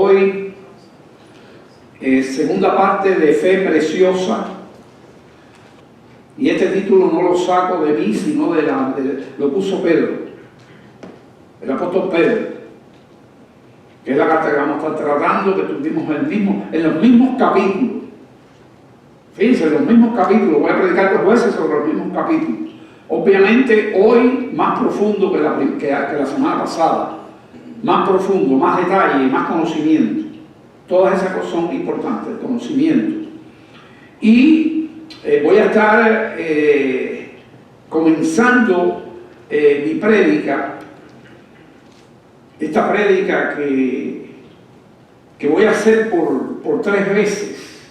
hoy segunda parte de Fe Preciosa. Y este título no lo saco de mí, sino lo puso Pedro, el apóstol Pedro, que es la carta que vamos a estar tratando, que tuvimos en los mismos capítulos. Fíjense, en los mismos capítulos, voy a predicar 2 veces sobre los mismos capítulos. Obviamente hoy más profundo que la semana pasada, más profundo, más detalle, más conocimiento. Todas esas cosas son importantes, el conocimiento. Y voy a estar comenzando mi prédica, esta prédica que voy a hacer por 3 veces,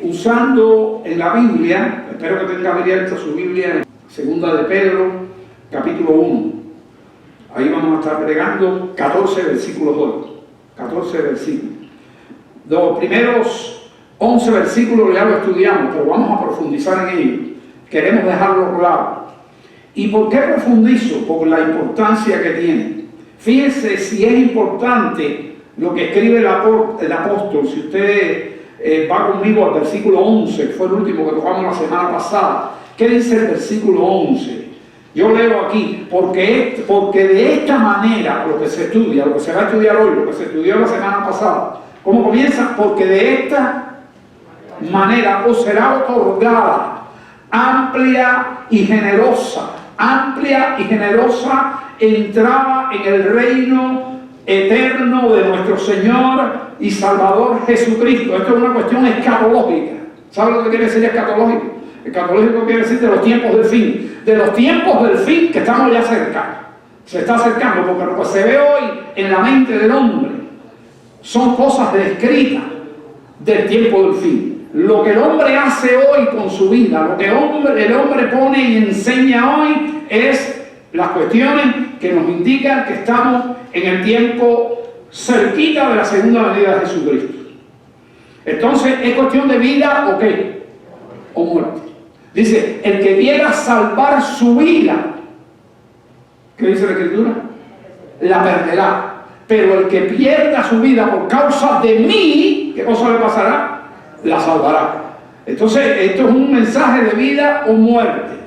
usando en la Biblia, espero que tenga abierta su Biblia, segunda de Pedro, capítulo 1. Ahí vamos a estar pregando 14 versículos hoy, 14 versículos. Los primeros 11 versículos ya lo estudiamos, pero vamos a profundizar en ellos. Queremos dejarlo claro. ¿Y por qué profundizo? Por la importancia que tiene. Fíjense si es importante lo que escribe el apóstol. Si usted va conmigo al versículo 11, que fue el último que tocamos la semana pasada. ¿Qué dice el versículo 11? Yo leo aquí, porque de esta manera lo que se estudia, lo que se va a estudiar hoy, lo que se estudió la semana pasada, ¿cómo comienza? Porque de esta manera os será otorgada amplia y generosa entrada en el reino eterno de nuestro Señor y Salvador Jesucristo. Esto es una cuestión escatológica. ¿Sabe lo que quiere decir escatológico? Escatológico quiere decir de los tiempos del fin. De los tiempos del fin que estamos ya cerca. Se está acercando, porque lo que se ve hoy en la mente del hombre son cosas descritas del tiempo del fin. Lo que el hombre hace hoy con su vida, lo que el hombre pone y enseña hoy es las cuestiones que nos indican que estamos en el tiempo cerquita de la segunda venida de Jesucristo. Entonces, ¿es cuestión de vida o qué? O muerte. Dice, el que quiera salvar su vida, ¿qué dice la Escritura? La perderá. Pero el que pierda su vida por causa de mí, ¿qué cosa le pasará? La salvará. Entonces, esto es un mensaje de vida o muerte.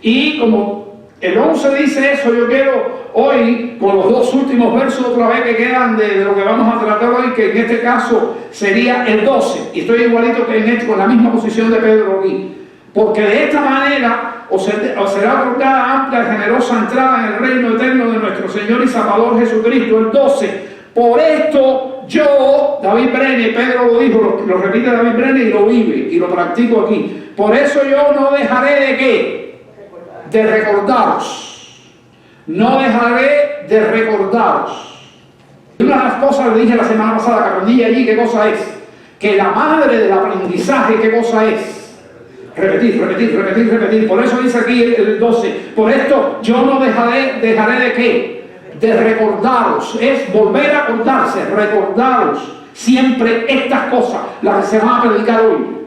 Y como el 11 dice eso, yo quiero hoy, con los 2 últimos versos otra vez que quedan de lo que vamos a tratar hoy, que en este caso sería el 12. Y estoy igualito que con la misma posición de Pedro aquí. Porque de esta manera os será otorgada amplia y generosa entrada en el reino eterno de nuestro Señor y Salvador Jesucristo. El 12. Por esto yo, David Brenner, Pedro lo dijo, lo repite David Brenner y lo vive y lo practico aquí. Por eso yo no dejaré de ¿qué? De recordaros. No dejaré de recordaros. Y una de las cosas que dije la semana pasada, Carolina allí, ¿qué cosa es? Que la madre del aprendizaje, ¿qué cosa es? Repetir. Por eso dice aquí el 12. Por esto yo no dejaré de ¿qué? De recordaros. Es volver a acordarse, recordaros siempre estas cosas, las que se van a predicar hoy.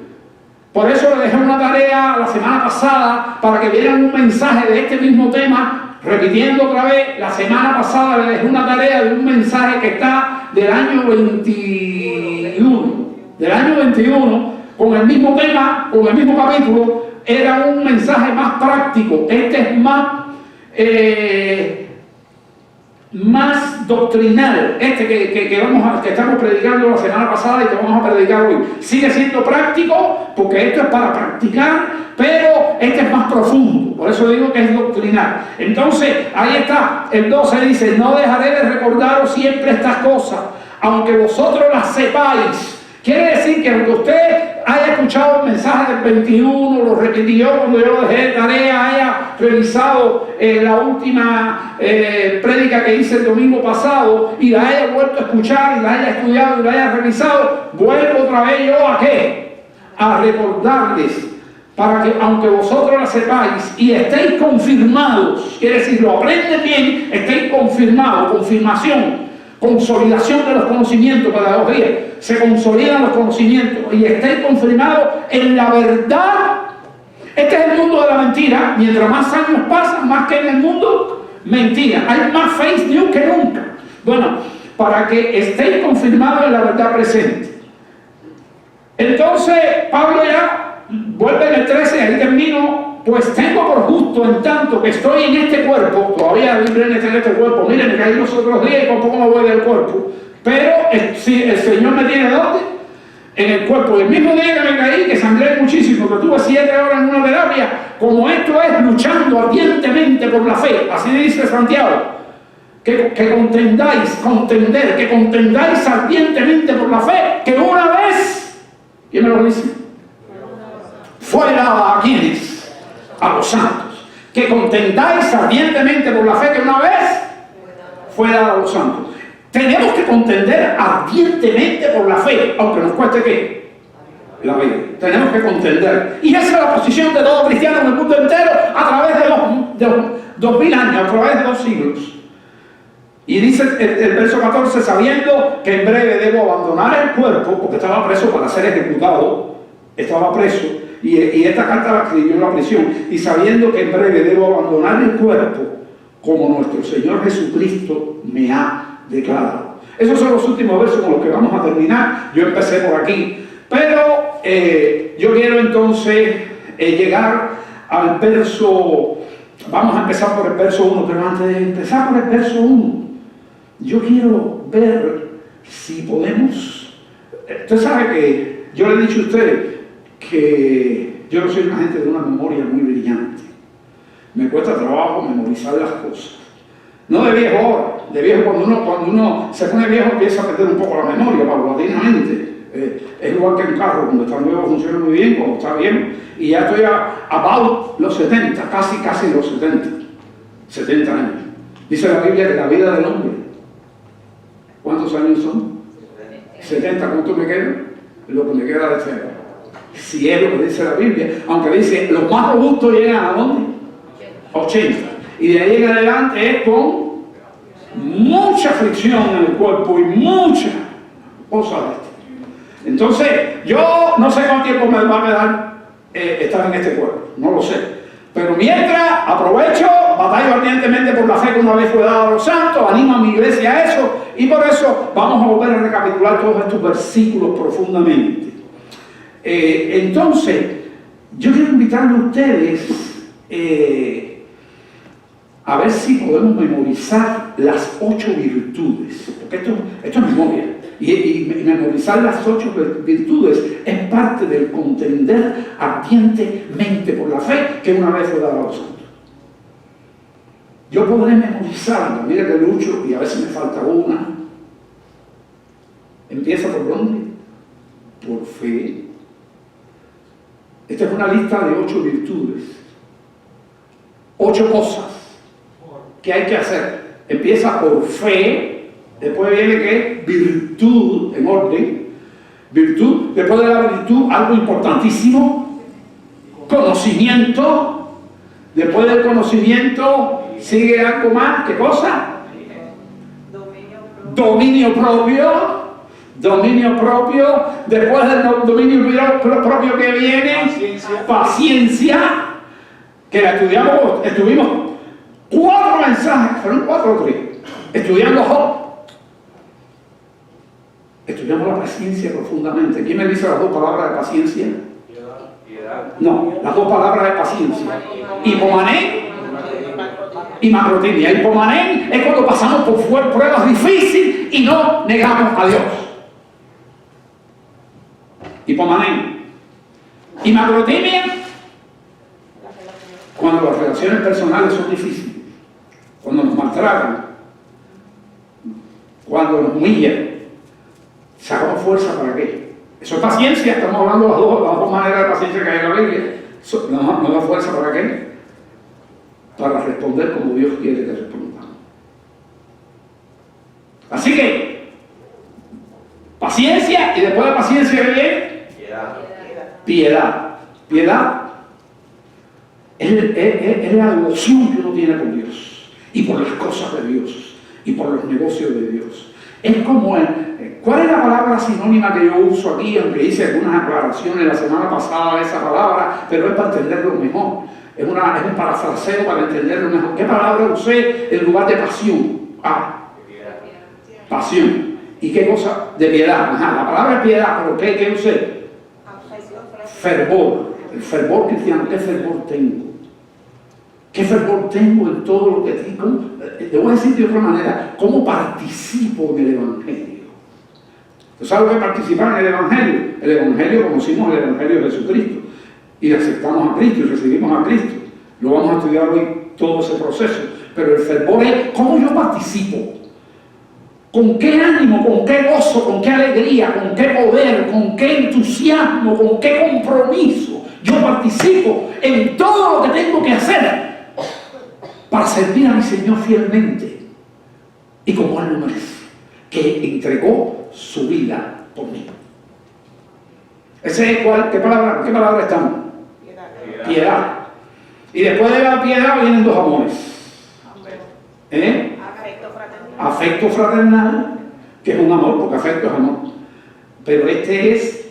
Por eso le dejé una tarea la semana pasada para que vieran un mensaje de este mismo tema, repitiendo otra vez. La semana pasada le dejé una tarea de un mensaje que está del año 21. Del año 21, con el mismo tema, con el mismo capítulo. Era un mensaje más práctico. Este es más doctrinal, que estamos predicando la semana pasada y que vamos a predicar hoy. Sigue siendo práctico porque esto es para practicar, pero este es más profundo, por eso digo que es doctrinal. Entonces, ahí está, el 12 dice, no dejaré de recordaros siempre estas cosas, aunque vosotros las sepáis. Quiere decir que aunque usted haya escuchado el mensaje del 21, lo repitió cuando yo lo dejé de tarea, haya revisado la última prédica que hice el domingo pasado y la haya vuelto a escuchar y la haya estudiado y la haya revisado, vuelvo otra vez yo ¿a qué? A recordarles, para que aunque vosotros la sepáis y estéis confirmados, quiere decir, lo aprenden bien, estéis confirmados, confirmación, consolidación de los conocimientos, pedagogía, se consolidan los conocimientos y estéis confirmados en la verdad. Este es el mundo de la mentira. Mientras más años pasan, más que en el mundo mentira. Hay más fake news que nunca. Bueno, para que estéis confirmados en la verdad presente. Entonces, Pablo ya vuelve en el 13, ahí termino, pues tengo por justo en tanto que estoy en este cuerpo, todavía libre en este cuerpo, miren, me caí los otros días y por poco me voy del cuerpo, pero si el Señor me tiene ¿dónde? En el cuerpo. El mismo día que me caí, que sangré muchísimo, que tuve 7 horas en una terapia, como esto es luchando ardientemente por la fe, así dice Santiago, que contendáis ardientemente por la fe, que una vez, ¿quién me lo dice? Fue dada a quienes, a los santos, que contendáis ardientemente por la fe, que una vez fue dada a los santos. Tenemos que contender ardientemente por la fe, aunque nos cueste ¿qué? La vida. Tenemos que contender. Y esa es la posición de todo cristiano en el mundo entero a través de los 2000 años, a través de 2 siglos. Y dice el verso 14, sabiendo que en breve debo abandonar el cuerpo, porque estaba preso para ser ejecutado, estaba preso, y esta carta la escribió en la prisión, y sabiendo que en breve debo abandonar el cuerpo, como nuestro Señor Jesucristo me ha declarado. Esos son los últimos versos con los que vamos a terminar. Yo empecé por aquí, pero yo quiero entonces llegar al verso, vamos a empezar por el verso 1, pero antes de empezar por el verso 1, yo quiero ver si podemos. Usted sabe que yo le he dicho a usted que yo no soy una gente de una memoria muy brillante. Me cuesta trabajo memorizar las cosas. No de viejo cuando uno se pone viejo empieza a perder un poco la memoria paulatinamente. Es igual que en carro, cuando está nuevo funciona muy bien, cuando está bien. Y ya estoy about los 70, casi los 70 años. Dice la Biblia que la vida del hombre, ¿cuántos años son? 70. ¿Cuánto me queda? Lo que me queda de fe. Si es lo que dice la Biblia, aunque dice los más robustos llegan a ¿dónde? 80. Y de ahí en adelante es con mucha fricción en el cuerpo y muchas cosas de esto. Entonces, yo no sé cuánto tiempo me va a quedar estar en este cuerpo, no lo sé. Pero mientras aprovecho, batallo ardientemente por la fe que una vez fue dada a los santos, animo a mi iglesia a eso, y por eso vamos a volver a recapitular todos estos versículos profundamente. Entonces, yo quiero invitarle a ustedes a ver si podemos memorizar las 8 virtudes, porque esto es memoria, y memorizar las 8 virtudes es parte del contender ardientemente por la fe que una vez fue dada a los santos. Yo podré memorizarla, mira que lucho y a veces me falta una. ¿Empieza por dónde? Por fe. Esta es una lista de 8 virtudes, 8 cosas que hay que hacer. Empieza por fe, después viene ¿qué? Virtud, en orden. Virtud, después de la virtud, algo importantísimo, conocimiento. Después del conocimiento sigue algo más, ¿qué cosa? Dominio propio. Dominio propio. Después del dominio propio que viene paciencia, que la estuvimos 4 mensajes, fueron 4 o 3, estudiando Job. Estudiamos la paciencia profundamente. ¿Quién me dice las 2 palabras de paciencia? No, las 2 palabras de paciencia. Hipomanén y macrotimia. Hipomanén es cuando pasamos por pruebas difíciles y no negamos a Dios. Hipomanén. Y macrotimia, cuando las relaciones personales son difíciles, cuando nos maltratan, cuando nos humillan, sacamos fuerza para qué. Eso es paciencia, estamos hablando de las dos maneras de paciencia que hay en la Biblia. ¿Nos da fuerza para qué? Para responder como Dios quiere que respondamos. Así que, paciencia, y después de paciencia viene piedad. Piedad es la devoción que uno tiene por Dios y por las cosas de Dios y por los negocios de Dios. Es como ¿cuál es la palabra sinónima que yo uso aquí? Aunque hice algunas aclaraciones la semana pasada de esa palabra, pero es para entenderlo mejor. Es un parafraseo para entenderlo mejor. ¿Qué palabra usé en lugar de pasión? Pasión. ¿Y qué cosa? De piedad. Ajá, la palabra es piedad, pero ¿qué usé? Fervor. El fervor cristiano. ¿Qué fervor tengo? ¿Qué fervor tengo en todo lo que digo? Te voy a decir de otra manera, ¿cómo participo en el Evangelio? ¿Tú sabes qué participar en el Evangelio? El Evangelio, conocimos el Evangelio de Jesucristo y aceptamos a Cristo y recibimos a Cristo. Lo vamos a estudiar hoy, todo ese proceso. Pero el fervor es cómo yo participo. ¿Con qué ánimo, con qué gozo, con qué alegría, con qué poder, con qué entusiasmo, con qué compromiso yo participo en todo lo que tengo que hacer para servir a mi Señor fielmente y como Él lo merece, que entregó su vida por mí? ¿Ese es cuál? ¿Qué palabra estamos? Piedad. Y después de la piedad vienen dos amores. Afecto fraternal, que es un amor, porque afecto es amor. Pero este es,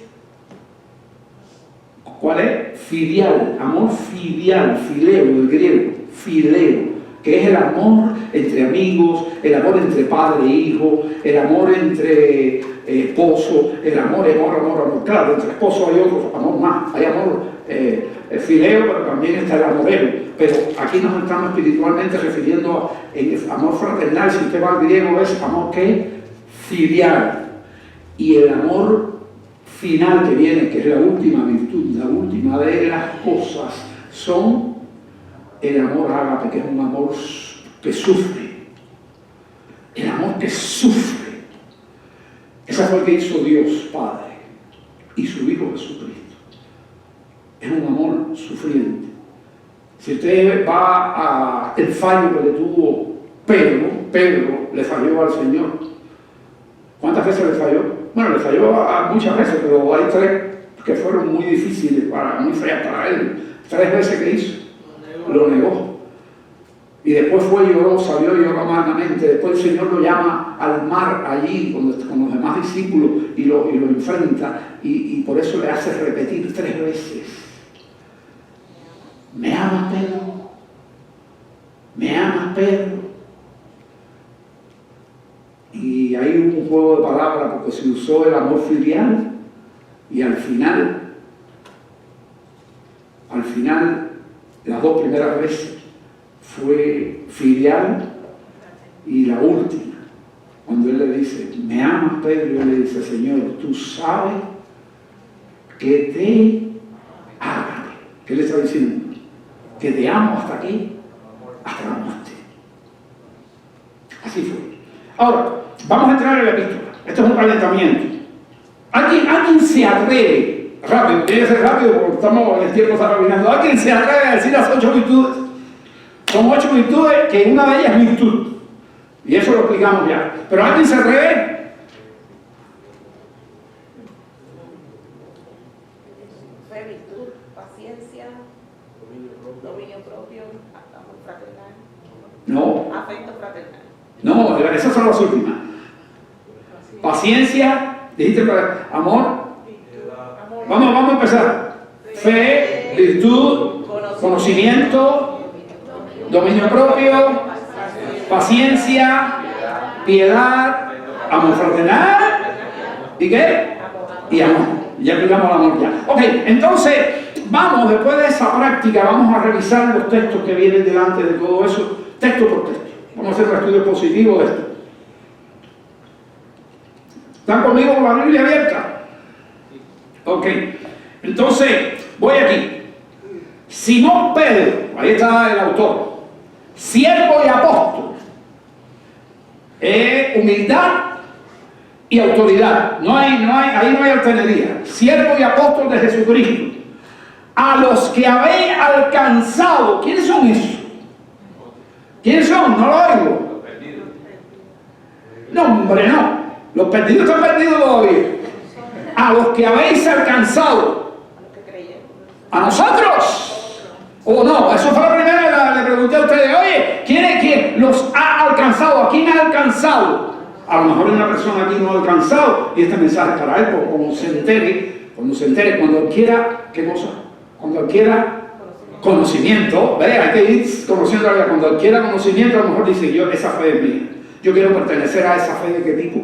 ¿cuál es? Filial, amor filial, fileo del griego, fileo, que es el amor entre amigos, el amor entre padre e hijo, el amor entre esposo, el amor. Claro, entre esposos hay otro amor más, hay amor fileo, pero también está el amorero. Pero aquí nos estamos espiritualmente refiriendo a amor fraternal. Si usted va al griego, es amor que filial. Y el amor final que viene, que es la última virtud, la última de las cosas, son el amor ágape, que es un amor que sufre. El amor que sufre. Ese fue el que hizo Dios Padre y su Hijo Jesucristo. Es un amor sufriente. Si usted va al fallo que le tuvo Pedro le falló al Señor. ¿Cuántas veces le falló? Bueno, le falló muchas veces, pero hay tres que fueron muy difíciles, muy feas para él. 3 veces que hizo, lo negó. Y después fue y lloró, salió y lloró amargamente. Después el Señor lo llama al mar allí con los demás discípulos y lo enfrenta y por eso le hace repetir 3 veces. ¿Me amas, Pedro? ¿Me amas, Pedro? Y ahí hubo un juego de palabras porque se usó el amor filial y al final, las 2 primeras veces fue filial y la última, cuando él le dice, ¿me amas, Pedro? Y él le dice, Señor, tú sabes que te amo. ¿Qué le está diciendo? Que te amo hasta aquí, hasta la muerte. Así fue. Ahora, vamos a entrar en la epístola. Esto es un calentamiento. ¿Alguien se atreve, rápido, tiene que ser rápido porque el tiempo está caminando, alguien se atreve a decir las 8 virtudes? Son 8 virtudes que una de ellas es virtud. Y eso lo explicamos ya. Pero ¿alguien se atreve? Dominio propio, amor fraternal. No. Afecto fraternal. No, esas son las últimas. Paciencia, dijiste amor. Vamos a empezar. Fe, virtud, conocimiento, dominio propio, paciencia, piedad, amor fraternal. ¿Y qué? Y amor. Ya explicamos el amor ya. Ok, entonces vamos, después de esa práctica, vamos a revisar los textos que vienen delante de todo eso, texto por texto. Vamos a hacer un estudio positivo de esto. ¿Están conmigo con la Biblia abierta? Ok, entonces voy aquí. Simón Pedro, ahí está el autor, siervo y apóstol, humildad y autoridad. Ahí no hay alternativa. Siervo y apóstol de Jesucristo. A los que habéis alcanzado. ¿Quiénes son esos? ¿Quiénes son? No lo oigo. No, hombre, no. Los perdidos están perdidos todavía. A los que habéis alcanzado. ¿A nosotros? ¿O no? Eso fue la primera, le pregunté a ustedes, oye, ¿quién los ha alcanzado? ¿A quién ha alcanzado? A lo mejor una persona aquí no ha alcanzado y este mensaje es para él, porque cuando se entere, cuando quiera, ¿qué cosa? Cuando adquiera conocimiento, hay que ir conociendo a la vida. Cuando adquiera conocimiento, a lo mejor dice, esa fe es mía. Yo quiero pertenecer a esa fe. ¿De qué tipo?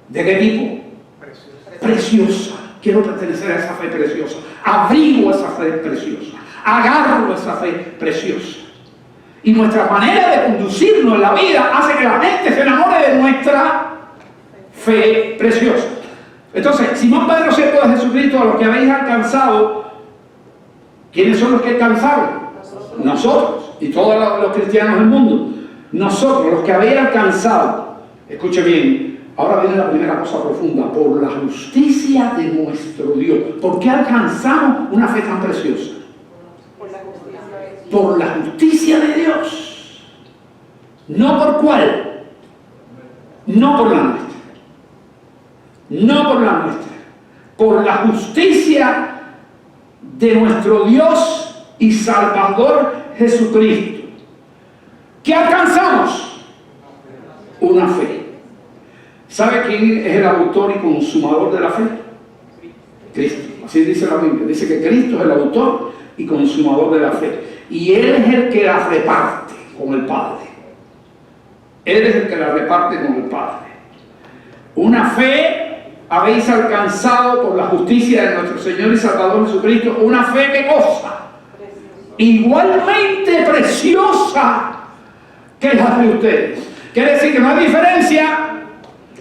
¿De qué tipo? Preciosa. Quiero pertenecer a esa fe preciosa. Abrigo esa fe preciosa. Agarro esa fe preciosa. Y nuestra manera de conducirnos en la vida hace que la gente se enamore de nuestra fe preciosa. Entonces, Simón Pedro, siervo de Jesucristo, a los que habéis alcanzado, ¿quiénes son los que alcanzaron? Nosotros y todos los cristianos del mundo. Nosotros, los que habéis alcanzado, escuche bien, ahora viene la primera cosa profunda, por la justicia de nuestro Dios. ¿Por qué alcanzamos una fe tan preciosa? Por la justicia de Dios. ¿No por cuál? No por la nuestra. No por la nuestra. Por la justicia de nuestro Dios y Salvador Jesucristo. ¿Qué alcanzamos? Una fe. ¿Sabe quién es el autor y consumador de la fe? Cristo. Así dice la Biblia. Dice que Cristo es el autor y consumador de la fe. Y Él es el que la reparte con el Padre. Él es el que la reparte con el Padre. Una fe habéis alcanzado por la justicia de nuestro Señor y Salvador Jesucristo. Una fe, ¿qué cosa? Igualmente preciosa que la de ustedes. Quiere decir que no hay diferencia.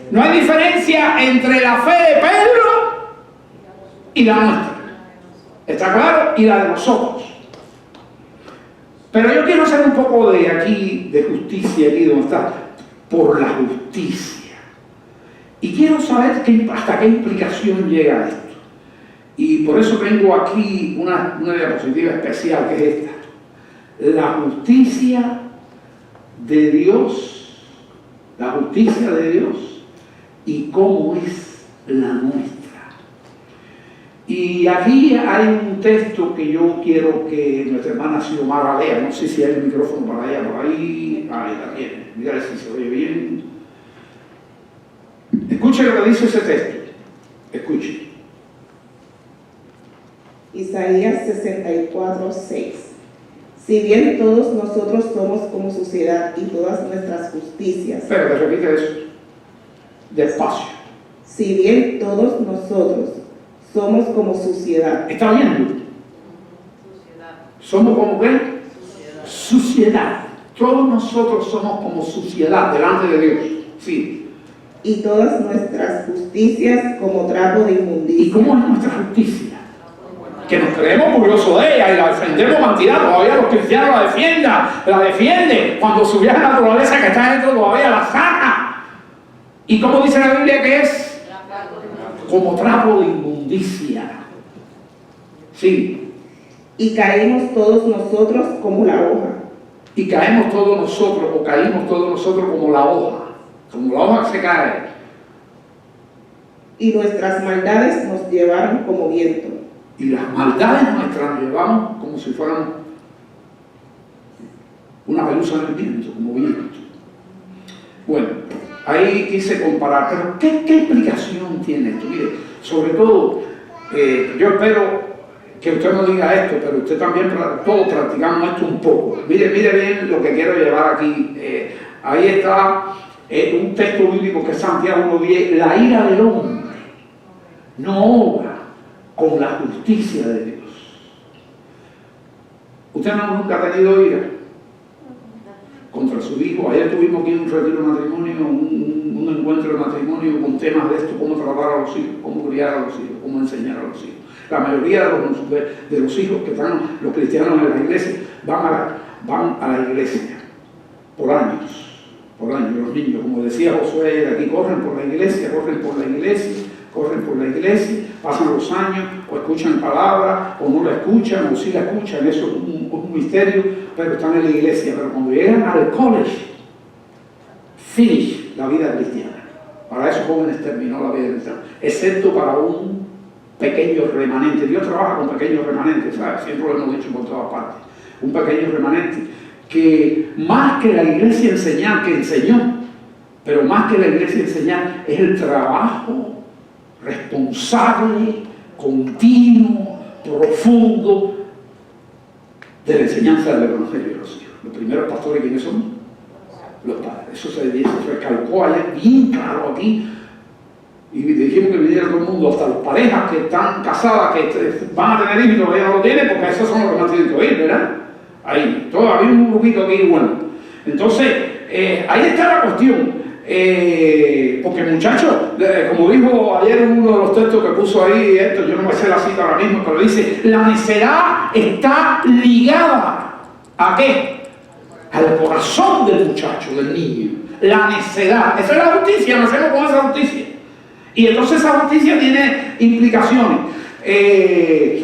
No hay diferencia entre la fe de Pedro y la nuestra. ¿Está claro? Y la de nosotros. Pero yo quiero hacer un poco de aquí, de justicia, aquí donde está, por la justicia. Y quiero saber hasta qué implicación llega esto. Y por eso tengo aquí una diapositiva especial, que es esta. La justicia de Dios, la justicia de Dios y cómo es la nuestra. Y aquí hay un texto que yo quiero que nuestra hermana Xiomara lea. No sé si hay el micrófono para allá, por ahí. Ahí la tiene. Mira si se oye bien. Escuche lo que dice ese texto. Escuche. Isaías 64:6. Si bien todos nosotros somos como suciedad y todas nuestras justicias. Espera, que repite eso. Despacio. Si bien todos nosotros somos como suciedad. ¿Está oyendo? ¿Somos como qué? Suciedad. Todos nosotros somos como suciedad delante de Dios. Sí. Y todas nuestras justicias como trapo de inmundicia. ¿Y cómo es nuestra justicia? Que nos creemos orgullosos de ella y la defendemos cantidad. Todavía los cristianos la defienden. Cuando su vieja naturaleza que está dentro todavía la saca. ¿Y cómo dice la Biblia que es? Como trapo de inmundicia. Sí. Y caímos todos nosotros como la hoja. Y caemos todos nosotros, o caímos todos nosotros como la hoja. Como la hoja que se cae. Y nuestras maldades nos llevaron como viento. Y las maldades nuestras las llevamos como si fueran una pelusa en el viento, como viento. Bueno, ahí quise comparar, pero ¿qué explicación tiene esto? Mire, sobre todo, yo espero que usted no diga esto, pero usted también, todos practicamos esto un poco. Mire bien lo que quiero llevar aquí. Ahí está un texto bíblico que es Santiago 1:10. La ira del hombre no obra con la justicia de Dios. ¿Usted nunca ha tenido ira contra su hijo? Ayer tuvimos aquí un retiro de matrimonio, un encuentro de matrimonio con temas de esto: cómo tratar a los hijos, cómo criar a los hijos, cómo enseñar a los hijos. La mayoría de los hijos que están, los cristianos en la iglesia, van a la iglesia por años. Los niños, como decía Josué de aquí, corren por la iglesia, pasan los años, o escuchan palabras, o no la escuchan, o sí la escuchan. Eso es un misterio, pero están en la iglesia. Pero cuando llegan al college, finish la vida cristiana. Para esos jóvenes terminó la vida cristiana, excepto para un pequeño remanente. Dios trabaja con pequeños remanentes, ¿sabes? Siempre lo hemos dicho por todas partes. Un pequeño remanente que más que la iglesia enseñó, pero más que la iglesia enseñar, es el trabajo responsable, continuo, profundo de la enseñanza del Evangelio de los hijos. Los primeros pastores, ¿quiénes son? los padres. Eso se recalcó ayer bien claro aquí. Y dijimos que viniera todo el mundo, hasta las parejas que están casadas, que van a tener hijos y todavía no lo tienen, porque esos son los que más tienen que oír, ¿verdad? Ahí, todavía un grupito aquí, bueno. Entonces, ahí está la cuestión. Porque muchachos, como dijo ayer uno de los textos que puso ahí, yo no me sé la cita ahora mismo, pero dice, la necedad está ligada ¿a qué? Al corazón del muchacho, del niño. La necedad, esa es la justicia, nacemos con esa justicia. Y entonces esa justicia tiene implicaciones.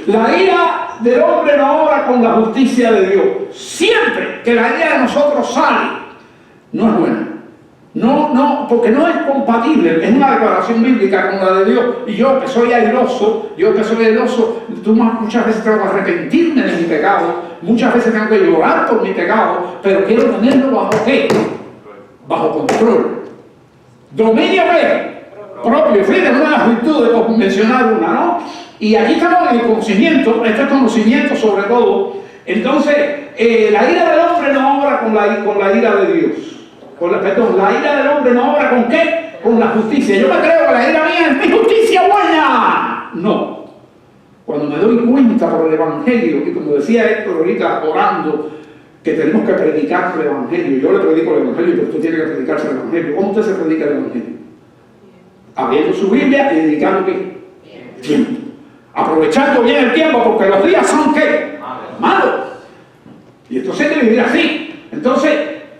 La ira del hombre no obra con la justicia de Dios. Siempre que la ira de nosotros sale, no es buena. No, porque no es compatible, es una declaración bíblica con la de Dios. Y yo que soy airoso, muchas veces tengo que arrepentirme de mi pecado, muchas veces tengo que llorar por mi pecado, pero quiero tenerlo bajo ¿qué? Bajo control. Dominio ¿qué? Propio. Fíjate, una de las virtudes, por mencionar una, ¿no? Y aquí estamos en el conocimiento, este conocimiento sobre todo. Entonces, la ira del hombre no obra con la ira de Dios. La ira del hombre no obra ¿con qué? Con la justicia. Yo me creo que la ira mía es mi justicia buena. No. Cuando me doy cuenta por el Evangelio, y como decía Héctor ahorita orando, que tenemos que predicar el Evangelio. Yo le predico el Evangelio, pero usted tiene que predicarse el Evangelio. ¿Cómo usted se predica el Evangelio? Abriendo su Biblia y dedicando ¿qué? Tiempo. Aprovechando bien el tiempo, porque los días son ¿qué? Malos. Y entonces hay que vivir así.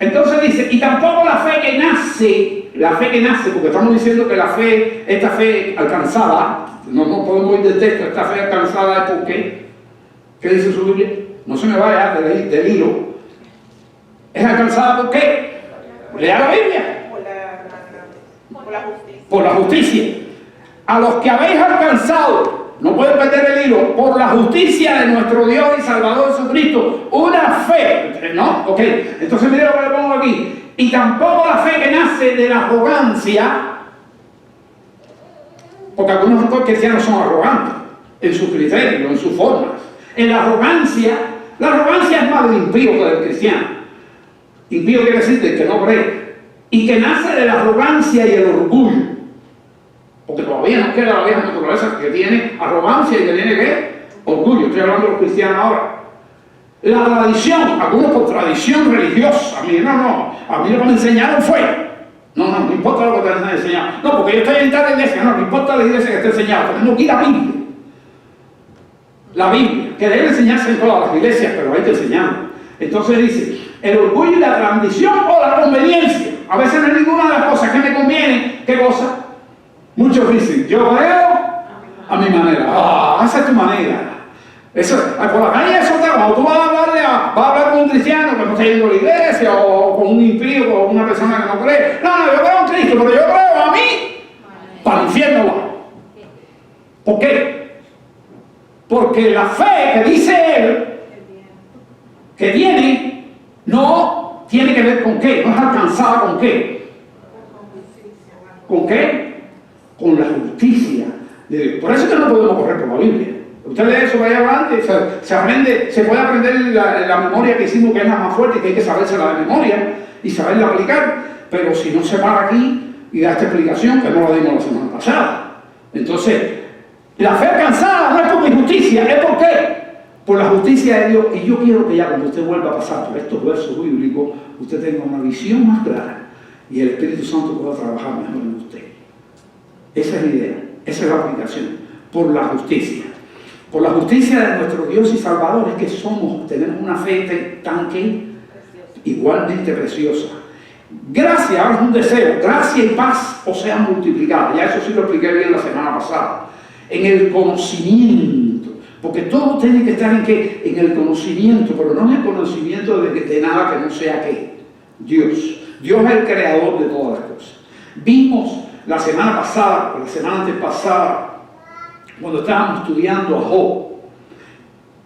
Entonces dice, y tampoco la fe que nace, porque estamos diciendo que la fe, esta fe alcanzada, no podemos ir del texto, esta fe alcanzada es ¿por qué? ¿Qué dice su Biblia? No se me vaya del hilo. ¿Es alcanzada por qué? Lea la Biblia. Por la justicia. A los que habéis alcanzado, no pueden perder el hilo, por la justicia de nuestro Dios y Salvador Jesucristo, una fe, ¿no? Ok, entonces mira lo que le pongo aquí. Y tampoco la fe que nace de la arrogancia, porque algunos cristianos son arrogantes en sus criterios, en sus formas. En la arrogancia es más del impío que del cristiano. Impío quiere decir del que no cree. Y que nace de la arrogancia y el orgullo. Porque todavía no queda la vieja naturaleza que tiene arrogancia y que tiene ¿qué? Orgullo. Estoy hablando de los cristianos ahora. La tradición, algunos por tradición religiosa. A mí lo que me enseñaron fue. No importa lo que te han enseñado. No, porque yo estoy en tal iglesia. No importa la iglesia que esté enseñada. Tenemos que ir a la Biblia. La Biblia, que debe enseñarse en todas las iglesias, pero hay que enseñarla. Entonces dice, el orgullo y la tradición o la conveniencia. A veces no es ninguna de las cosas que me conviene. ¿Qué cosa? Muchos dicen, yo creo a mi manera. Esa es tu manera. Eso, por la calle eso te va. Tú vas a hablar con un cristiano que no está yendo a la iglesia, o con un impío, o con una persona que no cree. No, yo creo en Cristo, pero yo creo a mí, para el infierno va. ¿Por qué? Porque la fe que dice él, que tiene, no tiene que ver con qué, no es alcanzada con qué. ¿Con qué? Con la justicia de Dios. Por eso es que no podemos correr por la Biblia. Usted lee eso vaya adelante, se puede aprender la memoria que hicimos, que es la más fuerte, que hay que sabérsela de memoria y saberla aplicar, pero si no se para aquí y da esta explicación, que no la dimos la semana pasada. Entonces, la fe alcanzada no es por mi justicia, ¿es por qué? Por la justicia de Dios. Y yo quiero que ya cuando usted vuelva a pasar por estos versos bíblicos, usted tenga una visión más clara y el Espíritu Santo pueda trabajar mejor en usted. Esa es la idea, esa es la aplicación, por la justicia. Por la justicia de nuestro Dios y Salvador es que tenemos una fe tan igualmente preciosa. Gracia, ahora es un deseo, gracia y paz os sean multiplicadas. Ya eso sí lo expliqué bien la semana pasada. En el conocimiento, porque todo tiene que estar en ¿qué? En el conocimiento, pero no en el conocimiento de nada que no sea ¿qué? Dios. Dios es el creador de todas las cosas. Vimos la semana pasada, la semana antepasada, cuando estábamos estudiando a Job,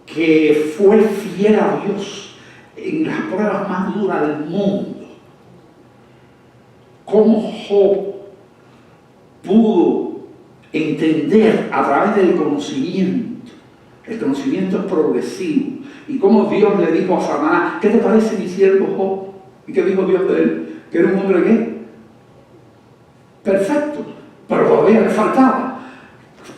que fue fiel a Dios en las pruebas más duras del mundo. Cómo Job pudo entender a través del conocimiento. El conocimiento es progresivo. Y cómo Dios le dijo a Satanás, ¿qué te parece mi siervo Job? ¿Y qué dijo Dios de él? que era un hombre ¿qué? Perfecto, pero todavía le faltaba.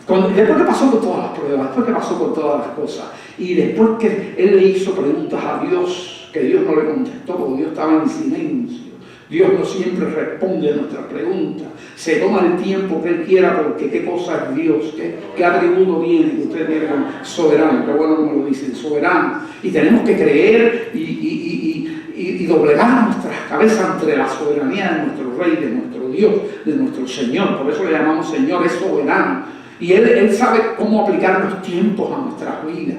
Después que pasó con todas las pruebas, después que pasó con todas las cosas, y después que él le hizo preguntas a Dios, que Dios no le contestó, porque Dios estaba en silencio. Dios no siempre responde a nuestras preguntas, se toma el tiempo que Él quiera, porque qué cosa es Dios, qué atributo viene, que usted tiene con soberano, qué bueno como lo dicen, soberano, y tenemos que creer y doblegar nuestras cabezas ante la soberanía de nuestro Rey, de nuestro Dios, de nuestro Señor. Por eso le llamamos Señor, es soberano, y Él sabe cómo aplicar los tiempos a nuestras vidas,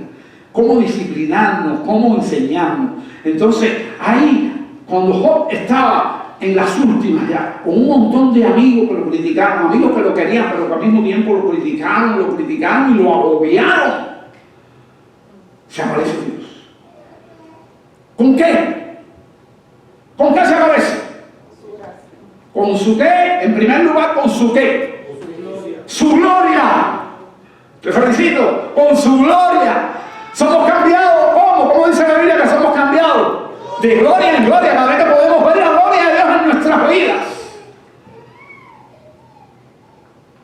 cómo disciplinarnos, cómo enseñarnos. Entonces, ahí, cuando Job estaba en las últimas ya, con un montón de amigos que lo criticaron, amigos que lo querían, pero que al mismo tiempo lo criticaron y lo agobiaron, se aparece Dios. ¿Con qué? ¿Con qué se aparece? ¿Con su qué? En primer lugar, ¿con su qué? Su gloria. Te felicito, con su gloria. Somos cambiados. ¿Cómo? ¿Cómo dice la Biblia que somos cambiados? De gloria en gloria, cada vez que podemos ver la gloria de Dios en nuestras vidas.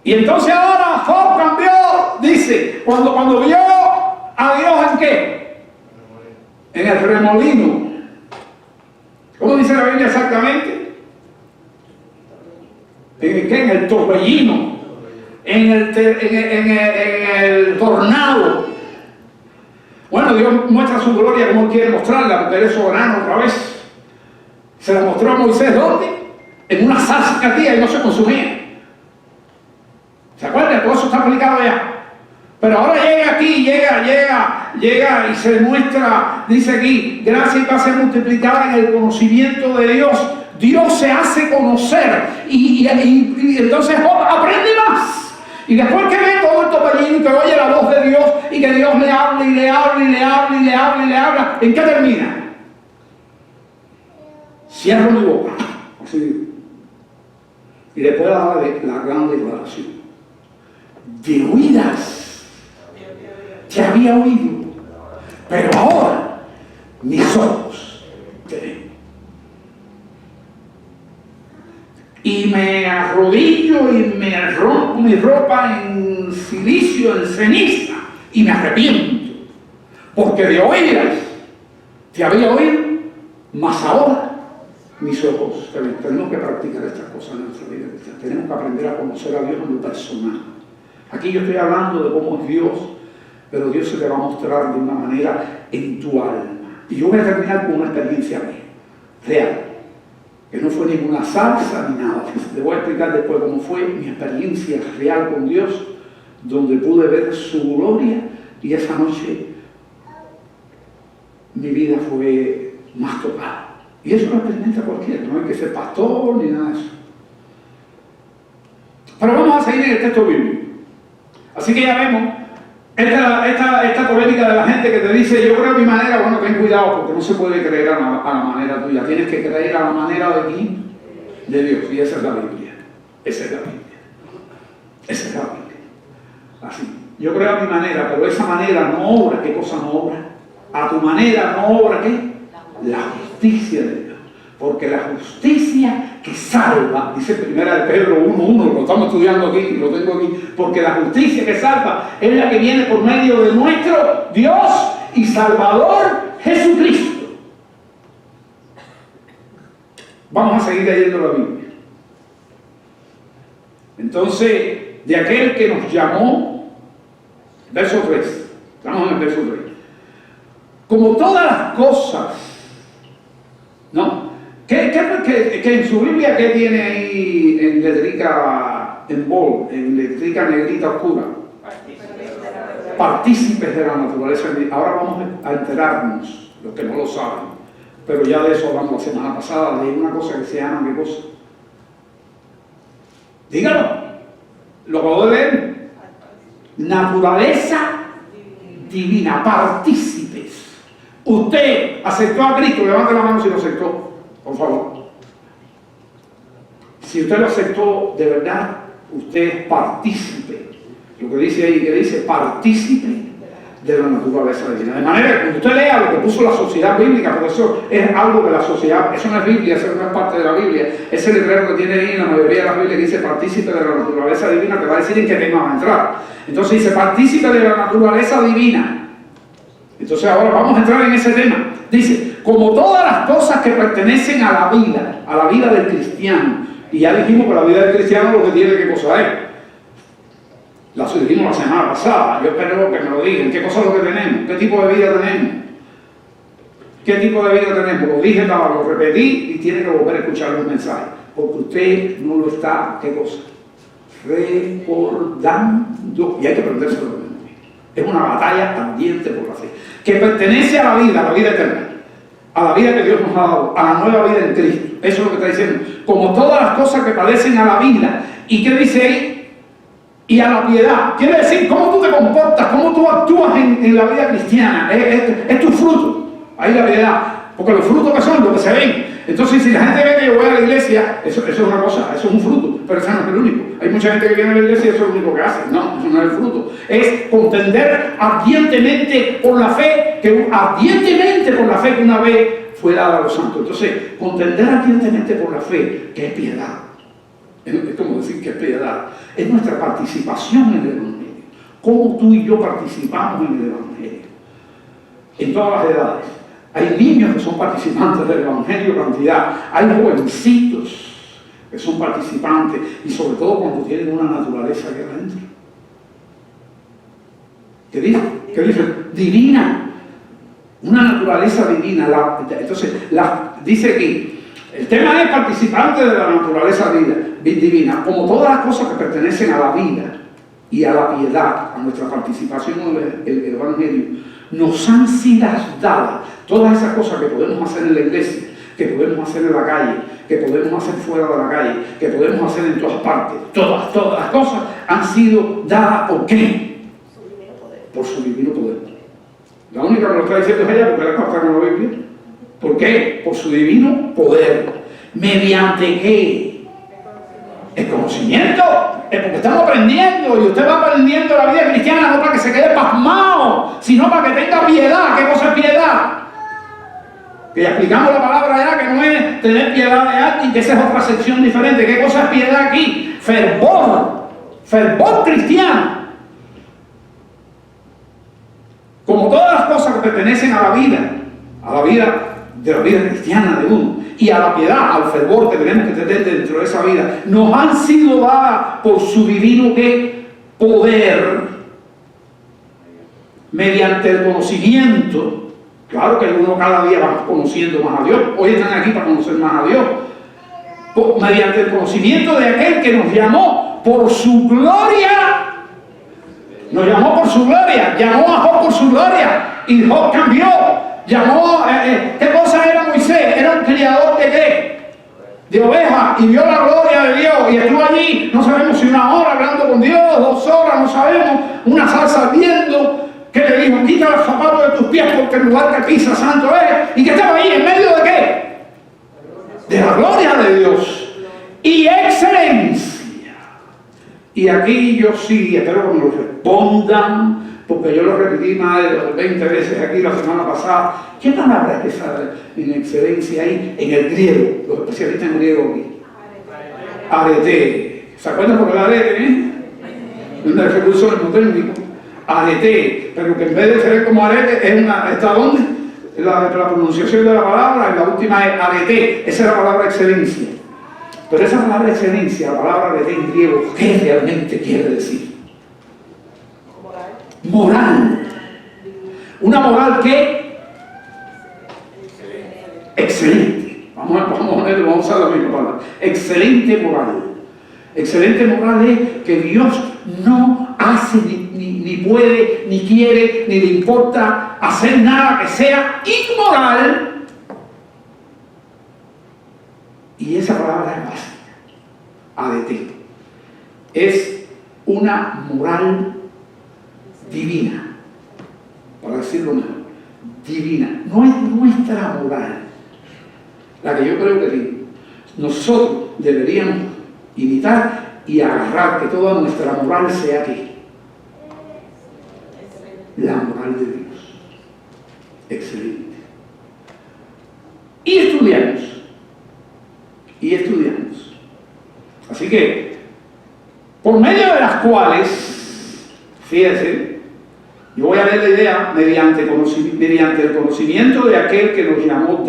Y entonces ahora Job cambió, dice, cuando vio a Dios ¿en qué? En el remolino. ¿Cómo dice la Biblia exactamente? ¿En qué? En el torbellino, en el tornado. Bueno, Dios muestra su gloria como Él quiere mostrarla, porque Él es soberano otra vez. Se la mostró a Moisés, ¿dónde? En una zarza que ardía y no se consumía. ¿Se acuerdan? Todo eso está aplicado ya. Pero ahora llega aquí, llega y se demuestra, dice aquí, gracia y paz se multiplicada en el conocimiento de Dios. Dios se hace conocer y entonces Job aprende más. Y después que ve todo el torbellino y que oye la voz de Dios y que Dios le habla y le habla y le habla y le habla y le habla, ¿en qué termina? Cierro mi boca. Así. Y después la gran declaración. De oídas te había oído, pero ahora mis ojos te ven. Y me arrodillo y me rompo mi ropa en silicio, en ceniza, y me arrepiento, porque de oídas te había oído, mas ahora mis ojos te ven. Tenemos que practicar estas cosas en nuestra vida. Tenemos que aprender a conocer a Dios en lo personal. Aquí yo estoy hablando de cómo es Dios, pero Dios se te va a mostrar de una manera en tu alma. Y yo voy a terminar con una experiencia mía, real, que no fue ninguna salsa ni nada. Te voy a explicar después cómo fue mi experiencia real con Dios, donde pude ver su gloria, y esa noche mi vida fue más tocada. Y eso lo experimenta cualquiera, no hay que ser pastor ni nada de eso. Pero vamos a seguir en el texto bíblico. Así que ya vemos esta polémica de la gente que te dice, yo creo a mi manera. Bueno, ten cuidado, porque no se puede creer a la manera tuya. Tienes que creer a la manera de quién, de Dios. Y esa es la Biblia. Esa es la Biblia. Esa es la Biblia. Así. Yo creo a mi manera, pero esa manera no obra. ¿Qué cosa no obra? A tu manera no obra, ¿qué? La justicia de Dios. Porque la justicia que salva, dice 1 Pedro 1:1, lo estamos estudiando aquí, lo tengo aquí, porque la justicia que salva es la que viene por medio de nuestro Dios y Salvador Jesucristo. Vamos a seguir leyendo la Biblia. Entonces, de aquel que nos llamó, verso 3, estamos en el verso 3, como todas las cosas, ¿no? ¿Qué en su Biblia qué tiene ahí en letrica, en letrica negrita oscura? Partícipes de la naturaleza. Ahora vamos a enterarnos, los que no lo saben, pero ya de eso hablamos la semana pasada, de una cosa que se llama, ¿qué cosa? Dígalo, lo acabo de leer. Naturaleza divina, partícipes. Usted aceptó a Cristo, levante la mano si lo aceptó. Por favor. Si usted lo aceptó de verdad, usted es partícipe. Lo que dice ahí, que dice partícipe de la naturaleza divina. De manera que cuando usted lea lo que puso la sociedad bíblica, porque eso es algo que la sociedad, eso no es Biblia, eso no es parte de la Biblia, ese librero que tiene ahí en la mayoría de las Biblias que dice partícipe de la naturaleza divina, te va a decir en qué tema va a entrar. Entonces dice partícipe de la naturaleza divina. Entonces ahora vamos a entrar en ese tema. Dice, como todas las cosas que pertenecen a la vida del cristiano, y ya dijimos que la vida del cristiano lo que tiene, ¿qué cosa es? La dijimos la semana pasada, yo espero que me lo digan, ¿qué cosa es lo que tenemos? ¿Qué tipo de vida tenemos? ¿Qué tipo de vida tenemos? Lo dije, lo repetí y tiene que volver a escuchar los mensajes, porque usted no lo está, ¿qué cosa? Recordando, y hay que aprendérselo de memoria. Es una batalla ardiente por la fe, que pertenece a la vida eterna, a la vida que Dios nos ha dado, a la nueva vida en Cristo. Eso es lo que está diciendo. Como todas las cosas que padecen a la vida. ¿Y qué dice ahí? Y a la piedad. Quiere decir, cómo tú te comportas, cómo tú actúas en la vida cristiana. Es tu fruto. Ahí la piedad. Porque los frutos que son, lo que se ven. Entonces, si la gente ve que yo voy a la iglesia, eso es una cosa, eso es un fruto. Pero ese no es el único. Hay mucha gente que viene a la iglesia y eso es lo único que hace. No, eso no es el fruto. Es contender ardientemente por la fe, que una vez fue dada a los santos. Entonces, contender ardientemente por la fe, que es piedad. Es como decir que es piedad. Es nuestra participación en el Evangelio. Cómo tú y yo participamos en el Evangelio. En todas las edades. Hay niños que son participantes del Evangelio, cantidad. Hay jovencitos que son participantes. Y sobre todo cuando tienen una naturaleza que adentro. ¿Qué dice? ¿Qué dice? Divina. Una naturaleza divina. Entonces, dice aquí. El tema es participante de la naturaleza divina, como todas las cosas que pertenecen a la vida y a la piedad, a nuestra participación en el Evangelio, nos han sido dadas. Todas esas cosas que podemos hacer en la iglesia, que podemos hacer en la calle, que podemos hacer fuera de la calle, que podemos hacer en todas partes, todas las cosas han sido dadas ¿por qué? Por su divino poder. La única que lo está diciendo es ella, porque la está en la Biblia. ¿Por qué? Por su divino poder. ¿Mediante qué? El conocimiento. Es porque estamos aprendiendo y usted va aprendiendo la vida cristiana no para que se quede pasmado, sino para que tenga piedad. ¿Qué cosa es piedad? Que ya explicamos la palabra ya, que no es tener piedad de alguien, que esa es otra sección diferente. ¿Qué cosa es piedad aquí? Fervor. Fervor cristiano. Como todas las cosas que pertenecen a la vida de la vida cristiana de uno, y a la piedad, al fervor que tenemos que tener dentro de esa vida, nos han sido dadas por su divino poder, mediante el conocimiento. Claro que uno cada día va conociendo más a Dios. Hoy están aquí para conocer más a Dios. Mediante el conocimiento de aquel que nos llamó por su gloria. Nos llamó por su gloria, llamó a Job por su gloria, y Job cambió. Llamó, ¿qué cosa era Moisés? Era un criador de qué? De ovejas, y vio la gloria de Dios, y estuvo allí, no sabemos si 1 hora hablando con Dios, 2 horas, no sabemos, una salsa ardiendo, que le dijo, quita los zapatos de tus pies porque el lugar que pisa santo es, y que estaba ahí en medio de qué? De la gloria de Dios, y excelencia. Y aquí yo sí, espero que me lo respondan, porque yo lo repetí más de 20 veces aquí la semana pasada. ¿Qué palabra es esa en excelencia ahí? En el griego, los especialistas en griego aquí. Arete. ¿Se acuerdan por el arete, Un recurso mnemotécnico. Arete. Pero que en vez de ser como arete, ¿está dónde? La pronunciación de la palabra, la última es arete. Esa es la palabra excelencia. Pero esa palabra excelencia, la palabra arete en griego, ¿qué realmente quiere decir? Moral. Una moral que excelente. Vamos a usar la misma palabra. Excelente moral. Excelente moral es que Dios no hace ni puede, ni quiere, ni le importa hacer nada que sea inmoral. Y esa palabra es básica. ADT. Es una moral divina, para decirlo mejor, divina. No es nuestra moral, la que yo creo que nosotros deberíamos imitar y agarrar, que toda nuestra moral sea aquí. la moral de Dios. Excelente. Y estudiamos. Así que, por medio de las cuales, fíjense, yo voy a ver la idea mediante el conocimiento de aquel que nos llamó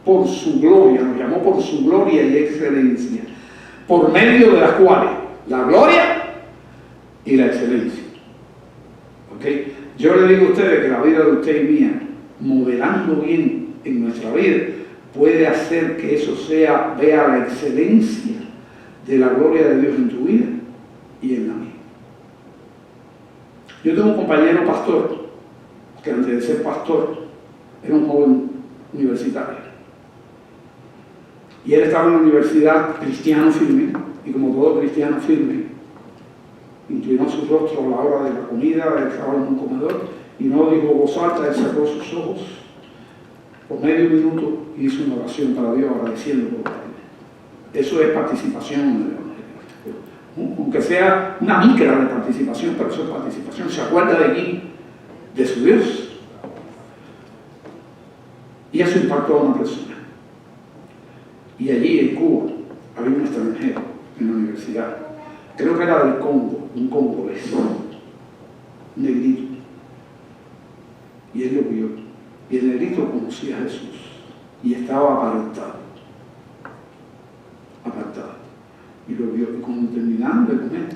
por su gloria, nos llamó por su gloria y excelencia, por medio de las cuales la gloria y la excelencia. ¿Okay? Yo le digo a ustedes que la vida de usted y mía, modelando bien en nuestra vida, puede hacer que eso vea la excelencia de la gloria de Dios en tu vida y en la mía. Yo tengo un compañero pastor, que antes de ser pastor, era un joven universitario. Y él estaba en la universidad cristiano firme, y como todo cristiano firme, inclinó su rostro a la hora de la comida, él estaba en un comedor, y no dijo voz alta, él cerró sus ojos por medio minuto y hizo una oración para Dios agradeciendo por la vida. Eso es participación en el Evangelio. Aunque sea una micra de participación, pero eso es participación. Se acuerda de quién, de su Dios. Y eso impactó a una persona. Y allí en Cuba había un extranjero en la universidad. Creo que era del Congo, un congolés, negrito. Y él lo vio. Y el negrito conocía a Jesús. Y estaba apartado. Y lo vio. Y cuando terminaron de comer,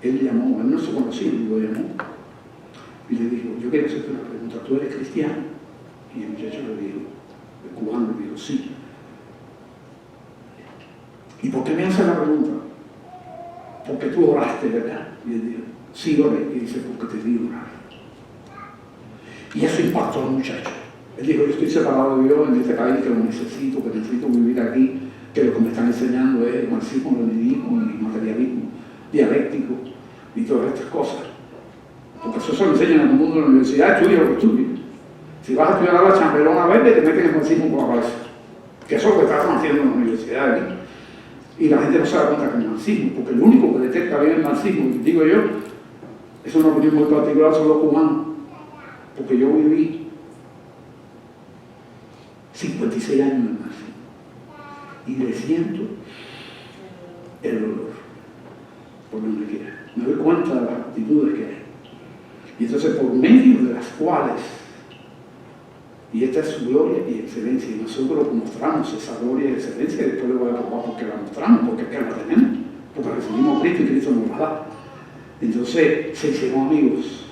él llamó. Él no se conocía, y lo llamó. Y le dijo, yo quiero hacerte una pregunta. ¿Tú eres cristiano? Y el muchacho le dijo, el cubano le dijo, sí. ¿Y por qué me hace la pregunta? Porque tú oraste, ¿verdad? Y él dijo, sí, oré. Y dice, porque te di orar. Y eso impactó al muchacho. Él dijo, yo estoy separado de Dios en este país, que lo necesito, que necesito vivir aquí, que lo que me están enseñando es marxismo, leninismo y materialismo dialéctico y todas estas cosas. Porque eso se lo enseñan en el mundo de la universidad, estudia lo que estudia. Si vas a estudiar a la chambelona verde, te meten el marxismo por la cabeza. Que eso es lo que están haciendo en la universidad aquí. Y la gente no se da cuenta que es el marxismo, porque el único que detecta bien el marxismo, digo yo, es una opinión muy particular, son los cubanos. Porque yo viví 56 años en el marxismo y le siento el dolor por donde quiera. Me doy cuenta de las actitudes que hay. Y entonces, por medio de las cuales, y esta es su gloria y excelencia, y nosotros mostramos esa gloria y excelencia, y después le voy a probar por qué la mostramos, porque es que la tenemos, porque recibimos a Cristo y Cristo nos la da. Entonces, se hicieron amigos,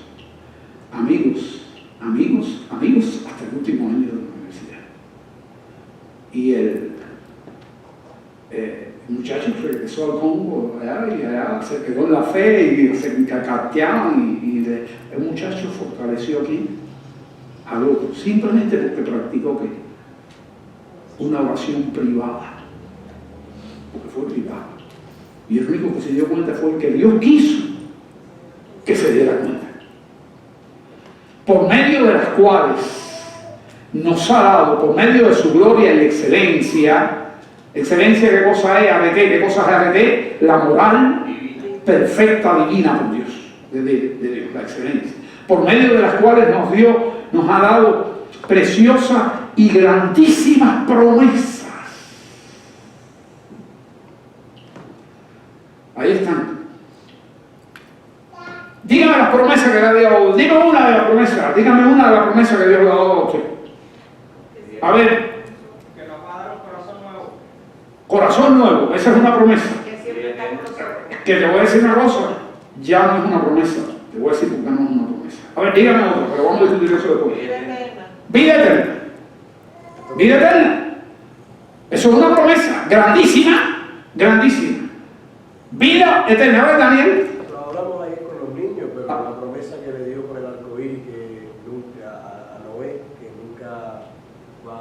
hasta el último año de la universidad. Y el muchacho regresó al Congo allá, y allá se quedó en la fe y se cacateaban y el muchacho fortaleció aquí al otro, simplemente porque practicó ¿qué? Una oración privada, porque fue privada. Y el único que se dio cuenta fue el que Dios quiso que se diera cuenta. Por medio de las cuales nos ha dado, por medio de su gloria y excelencia, excelencia, ¿qué cosa es? ABT, ¿qué cosa es ABT? La moral perfecta, divina por Dios, de Dios, la excelencia. Por medio de las cuales nos ha dado preciosas y grandísimas promesas. Ahí están. Dígame las promesas que le ha dado. Dígame una de las promesas que Dios le ha dado a usted. A ver. Que nos va a dar un corazón nuevo. Corazón nuevo, esa es una promesa. Que siempre está con nosotros. Que te voy a decir una cosa, ya no es una promesa. Te voy a decir por qué no es una promesa. A ver, dígame otra, pero vamos a discutir eso después. Vida eterna. Vida eterna. Vida eterna. Eso es una promesa grandísima, grandísima. Vida eterna. A ver, Daniel. Lo hablamos ayer con los niños, pero la promesa que le dio por el arcoíris que nunca a Noé, que nunca va a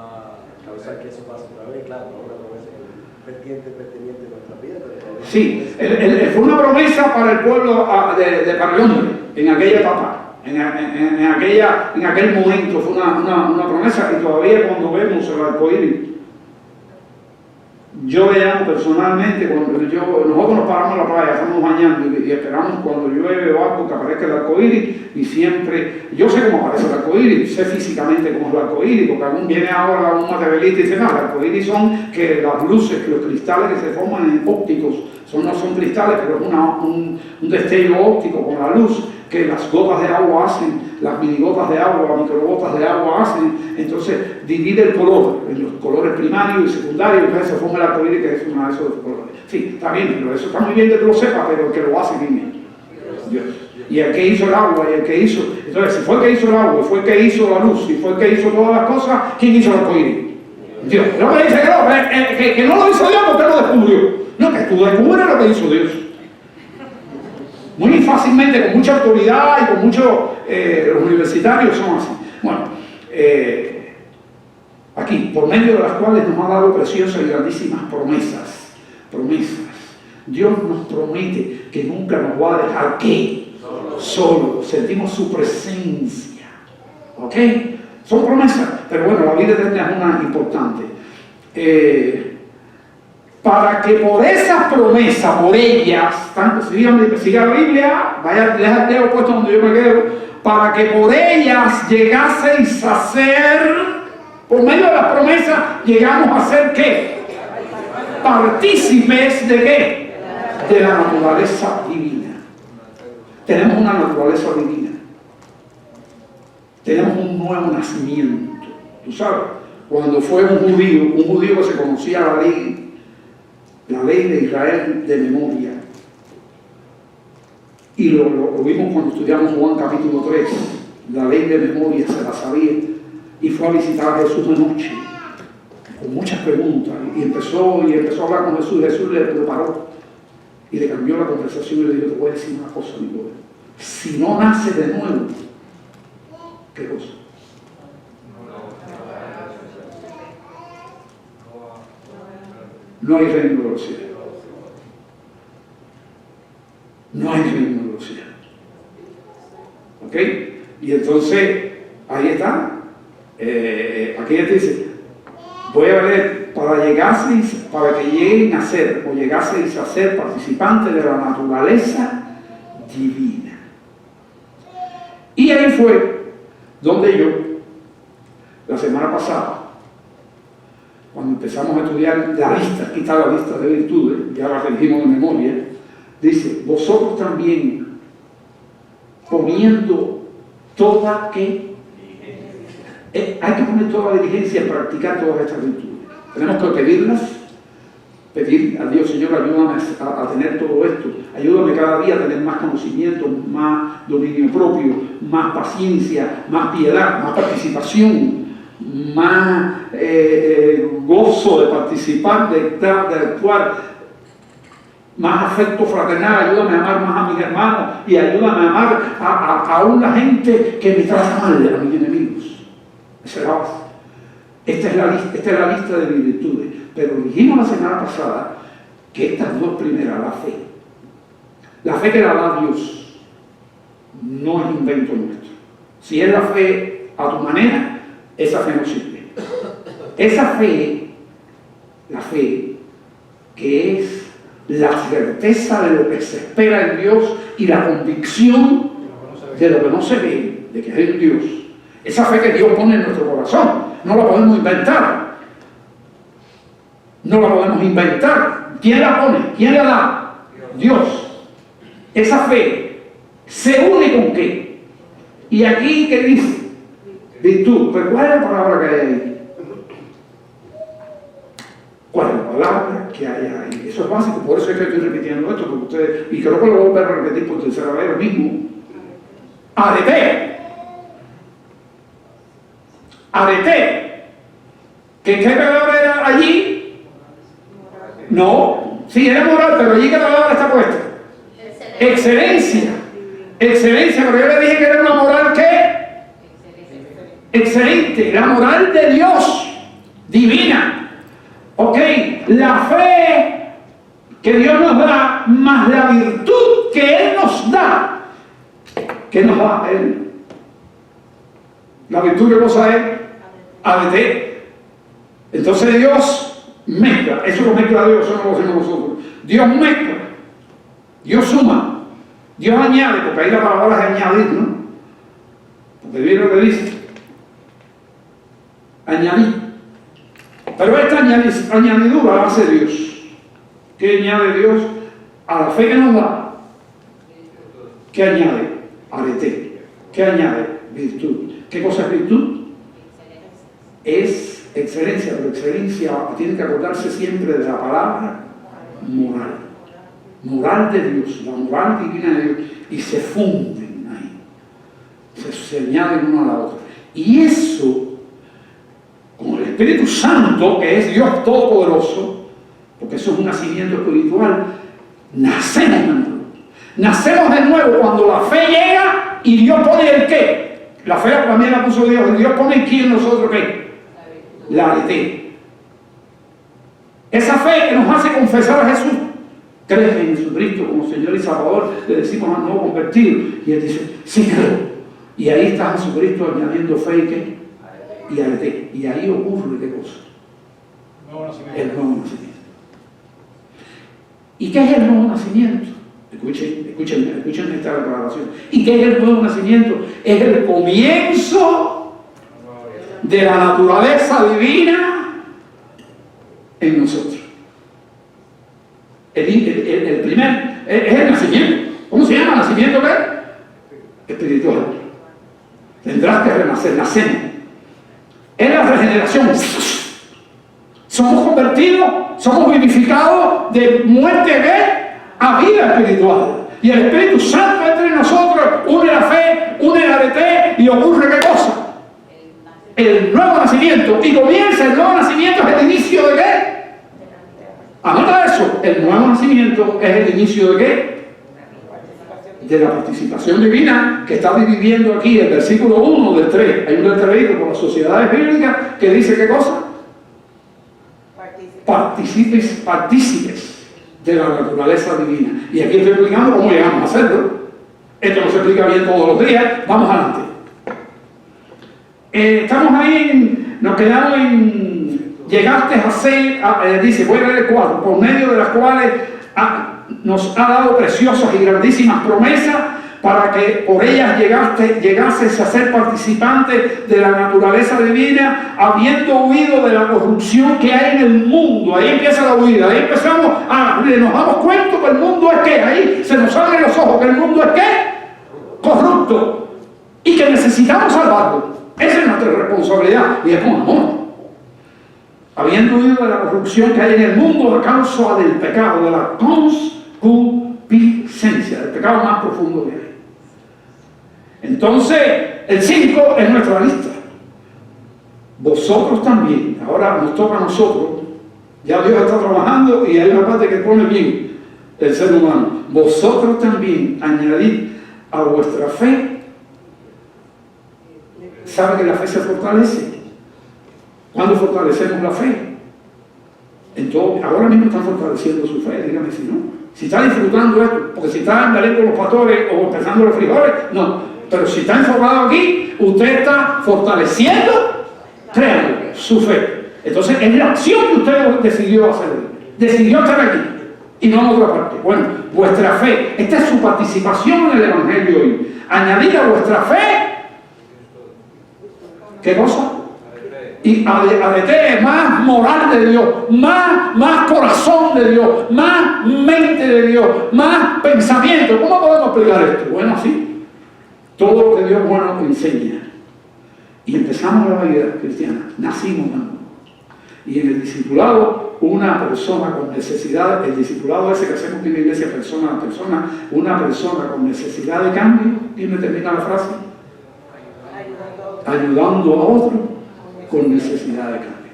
causar que eso pase otra vez, claro, no es una promesa pertinente de nuestra vida, pero Sí, fue una promesa para el pueblo para el hombre, en aquella etapa, en aquel momento fue una promesa, y todavía cuando vemos el arcoíris, Yo le llamo personalmente, cuando nosotros nos paramos en la playa, estamos bañando y esperamos cuando llueve o algo que aparezca el arcoíris, y siempre, yo sé cómo aparece el arcoíris, sé físicamente cómo es el arcoíris, porque algún viene ahora un materialista y dice, no, el arcoíris son que las luces, que los cristales que se forman en ópticos, no son cristales, pero es un destello óptico con la luz que las gotas de agua hacen, las minigotas de agua, las microgotas de agua hacen, entonces divide el color en los colores primarios y secundarios, entonces se forma el arcoíris, que es uno de esos colores. Sí, está bien, pero eso está muy bien que tú lo sepas, pero el que lo hace bien es Dios. Y el que hizo el agua, y el que hizo, entonces si fue el que hizo el agua, y fue el que hizo la luz, y fue el que hizo todas las cosas, ¿quién hizo el arcoíris? Dios. No me dice que no lo hizo Dios porque lo descubrió. No, que tú descubres lo que hizo Dios. Muy fácilmente, con mucha autoridad y con muchos, los universitarios son así. Bueno, aquí, por medio de las cuales nos ha dado preciosas y grandísimas promesas. Dios nos promete que nunca nos va a dejar, ¿qué? Solo. Sentimos su presencia. ¿Ok? Son promesas, pero bueno, la vida eterna es una importante. Para que por esas promesas, por ellas, tanto siga la Biblia, vaya, deja el dedo puesto donde yo me quedo, para que por ellas llegaseis a ser, por medio de las promesas, llegamos a ser ¿qué? Partícipes de ¿qué? De la naturaleza divina. Tenemos una naturaleza divina. Tenemos un nuevo nacimiento. Tú sabes, cuando fue un judío que se conocía la ley de Israel de memoria. Y lo vimos cuando estudiamos Juan capítulo 3. La ley de memoria se la sabía. Y fue a visitar a Jesús de noche, con muchas preguntas. Y empezó a hablar con Jesús. Jesús le paró y le cambió la conversación y le dijo, te voy a decir una cosa, mi pueblo. Si no nace de nuevo, ¿qué cosa? No hay reino de los cielos. No hay reino de los cielos. ¿Ok? Y entonces, ahí está. Aquí ya te dice, voy a ver, para que lleguen a ser, o llegaseis a ser participantes de la naturaleza divina. Y ahí fue donde yo, la semana pasada, cuando empezamos a estudiar la lista, aquí está la lista de virtudes, ya la dijimos de memoria, dice, vosotros también, poniendo toda que, hay que poner toda la diligencia en practicar todas estas virtudes. Tenemos que pedir a Dios, Señor, ayúdame a tener todo esto, ayúdame cada día a tener más conocimiento, más dominio propio, más paciencia, más piedad, más participación, más gozo de participar, de actuar, más afecto fraternal, ayúdame a amar más a mis hermanos y ayúdame a amar a una gente que me trata mal, a mis enemigos. Esa es la base. Esta es la lista de mis virtudes. Pero dijimos la semana pasada que estas dos primeras, la fe que la da Dios, no es invento nuestro. Si es la fe a tu manera, esa fe no sirve. Esa fe, la fe, que es la certeza de lo que se espera en Dios y la convicción de lo que no se ve, de que es Dios. Esa fe que Dios pone en nuestro corazón, no la podemos inventar. No la podemos inventar. ¿Quién la pone? ¿Quién la da? Dios. Esa fe se une con qué. Y aquí, ¿qué dice? Virtud. ¿Pero cuál es la palabra que hay ahí? ¿Cuál es la palabra que hay ahí? Eso es básico, por eso es que estoy repitiendo esto, porque ustedes, y creo que lo voy a volver a repetir por tercera vez lo mismo. Arete. ¿Qué palabra era allí? No, sí, era moral, pero allí ¿qué palabra está puesta? Excelencia. Excelencia, porque yo le dije que era una moral ¿qué? Excelente, la moral de Dios, divina. Ok, la fe que Dios nos da, más la virtud que Él nos da. ¿Qué nos da Él? La virtud que nos da Él, ADT. Entonces Dios Mezcla, eso lo mezcla Dios, eso no lo hacemos nosotros. Dios mezcla, Dios suma, Dios añade, porque ahí la palabra es añadir, ¿no? Porque viene lo que dice, añadir. Pero esta añadidura la hace Dios. ¿Qué añade Dios a la fe que nos da? ¿Qué añade? Arete. ¿Qué añade? Virtud. ¿Qué cosa es virtud? Es excelencia, pero excelencia tiene que acordarse siempre de la palabra moral. Moral de Dios, la moral divina de Dios, y se funden ahí, se añaden una a la otra. Y eso, con el Espíritu Santo, que es Dios Todopoderoso, porque eso es un nacimiento espiritual, nacemos de nuevo. Nacemos de nuevo cuando la fe llega y Dios pone el qué. La fe también la puso Dios, y Dios pone aquí en nosotros qué. La arete. Esa fe que nos hace confesar a Jesús. Crees en Jesucristo como Señor y Salvador, le decimos al nuevo convertido, y él dice, sí creo. Y ahí está Jesucristo añadiendo fe y qué. Y arete. Y ahí ocurre qué cosa. El nuevo nacimiento. ¿Y qué es el nuevo nacimiento? Escuchen esta declaración. ¿Y qué es el nuevo nacimiento? Es el comienzo de la naturaleza divina en nosotros. El primer es el nacimiento. ¿Cómo se llama? ¿Nacimiento qué? Espiritual. Tendrás que renacer, nacemos. Es la regeneración. Somos convertidos, somos vivificados de muerte a vida espiritual. Y el Espíritu Santo entra en nosotros, une la fe, une la arete, y ocurre ¿qué cosa? El nuevo nacimiento. Y comienza el nuevo nacimiento, es el inicio de ¿qué? Anota eso, el nuevo nacimiento es el inicio de ¿qué? De la participación divina que está viviendo aquí el versículo 1 del 3. Hay un letrerito por las sociedades bíblicas que dice ¿qué cosa? Partícipes de la naturaleza divina. Y aquí estoy explicando cómo llegamos a hacerlo. Esto no se explica bien todos los días. Vamos adelante. Estamos ahí, nos quedamos en, llegaste a ser, dice, voy a leer el 4, por medio de las cuales nos ha dado preciosas y grandísimas promesas para que por ellas llegases a ser participante de la naturaleza divina, habiendo huido de la corrupción que hay en el mundo. Ahí empieza la huida, ahí empezamos nos damos cuenta que el mundo es ¿qué? Ahí se nos abren los ojos que el mundo es ¿qué? Corrupto, y que necesitamos salvarlo. Esa es nuestra responsabilidad, y es con amor. Habiendo huido de la corrupción que hay en el mundo a causa del pecado, de la concupiscencia, del pecado más profundo que hay. Entonces, el 5 es nuestra lista. Vosotros también, ahora nos toca a nosotros, ya Dios está trabajando y hay una parte que pone bien el ser humano. Vosotros también añadid a vuestra fe. ¿Sabe que la fe se fortalece? ¿Cuándo fortalecemos la fe? Entonces, ahora mismo están fortaleciendo su fe, dígame si no. Si está disfrutando esto, porque si está andando con los pastores o empezando los frijoles, no. Pero si está enfocado aquí, usted está fortaleciendo, créanlo, su fe. Entonces, es la acción que usted decidió hacer. Decidió estar aquí y no en otra parte. Bueno, vuestra fe, esta es su participación en el Evangelio hoy. Añadir a vuestra fe, ¿qué cosa? Y arete, más moral de Dios, más corazón de Dios, más mente de Dios, más pensamiento. ¿Cómo podemos explicar esto? Bueno, sí. Todo lo que Dios bueno nos enseña. Y empezamos la vida cristiana, nacimos ¿no? Y en el discipulado, una persona con necesidad, el discipulado ese que hacemos en la iglesia persona a persona, una persona con necesidad de cambio, ¿quién me termina la frase? Ayudando a otro con necesidad de cambio.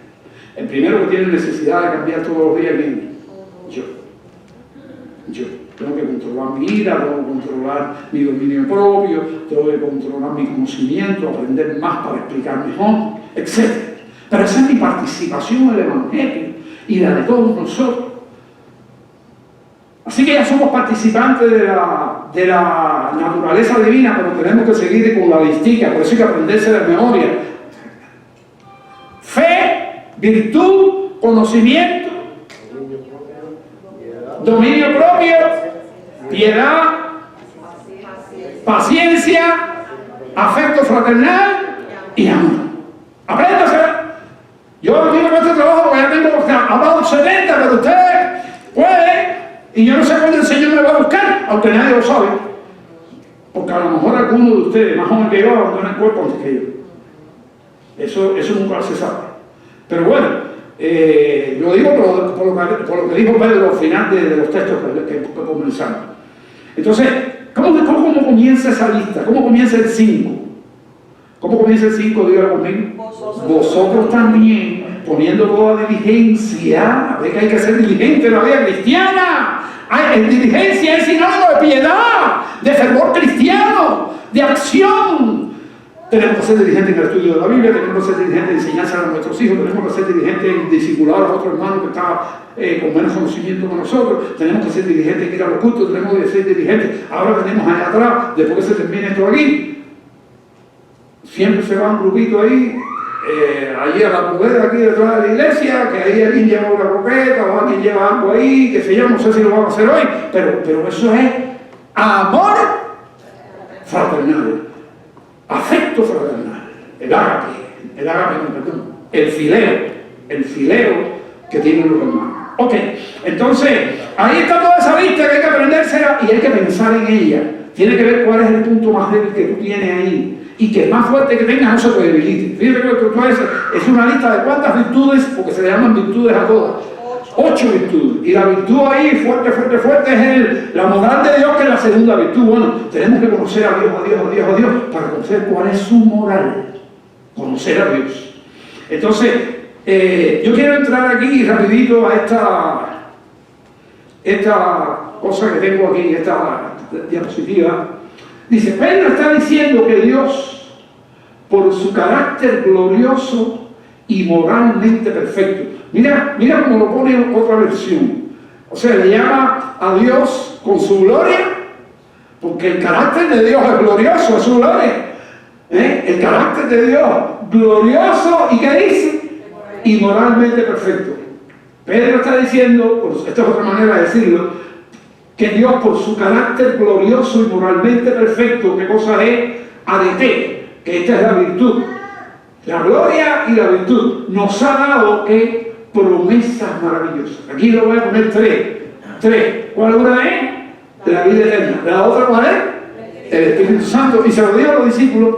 El primero que tiene necesidad de cambiar todos los días es yo. Tengo que controlar mi ira, tengo que controlar mi dominio propio, tengo que controlar mi conocimiento, aprender más para explicar mejor, etc. Pero esa es mi participación en el Evangelio y la de todos nosotros. Así que ya somos participantes de la naturaleza divina, pero tenemos que seguir con la listica, por eso hay que aprenderse de memoria. Fe, virtud, conocimiento, dominio propio, piedad, paciencia, afecto fraternal y amor. Apréndasela. Yo no tengo este trabajo porque ya tengo hablado 70, pero usted puede, y yo no sé cuándo el Señor me va a buscar, aunque nadie lo sabe. Porque a lo mejor alguno de ustedes, más joven que yo, abandona el cuerpo antes que yo. Eso nunca se sabe. Pero bueno, lo digo por lo que dijo Pedro al final de los textos que comenzamos. Entonces, ¿cómo comienza esa lista? ¿Cómo comienza el 5? ¿Cómo comienza el 5? Dígalo conmigo. Vosotros también, poniendo toda diligencia. Ve que hay que ser diligente en la vida cristiana. Diligencia es sinónimo de piedad, de fervor cristiano, de acción. Tenemos que ser diligentes en el estudio de la Biblia, tenemos que ser diligentes en enseñanza a nuestros hijos, tenemos que ser diligentes en discipular a otro hermano que está con menos conocimiento que nosotros, tenemos que ser diligentes en ir a los cultos, tenemos que ser diligentes. Ahora tenemos allá atrás, después que se termine esto aquí, siempre se va un grupito ahí, allí a la bodega aquí detrás de la iglesia, que ahí alguien lleva una croqueta o alguien lleva algo ahí, que se yo no sé si lo vamos a hacer hoy, pero eso es amor fraternal. Afecto fraternal, el ágape, perdón, el fileo que tienen los hermanos. Ok, entonces, ahí está toda esa lista que hay que aprendérsela y hay que pensar en ella. Tiene que ver cuál es el punto más débil que tú tienes ahí y que el más fuerte que tengas no se te debilite. Fíjate que es una lista de cuántas virtudes, porque se le llaman virtudes a todas. 8 virtudes. Y la virtud ahí, fuerte, es la moral de Dios, que es la segunda virtud. Bueno, tenemos que conocer a Dios, para conocer cuál es su moral. Conocer a Dios. Entonces, yo quiero entrar aquí rapidito a esta cosa que tengo aquí, esta diapositiva. Dice, Pedro está diciendo que Dios, por su carácter glorioso y moralmente perfecto. Mira cómo lo pone en otra versión. O sea, le llama a Dios con su gloria, porque el carácter de Dios es glorioso, es su gloria. El carácter de Dios, glorioso, ¿y qué dice? Y moralmente perfecto. Pedro está diciendo, esta es otra manera de decirlo, que Dios por su carácter glorioso y moralmente perfecto, ¿qué cosa es? Arete, que esta es la virtud. La gloria y la virtud nos ha dado promesas maravillosas. Aquí lo voy a poner tres. ¿Cuál una es? La vida eterna. ¿La otra cuál es? El Espíritu Santo. Y se lo digo a los discípulos,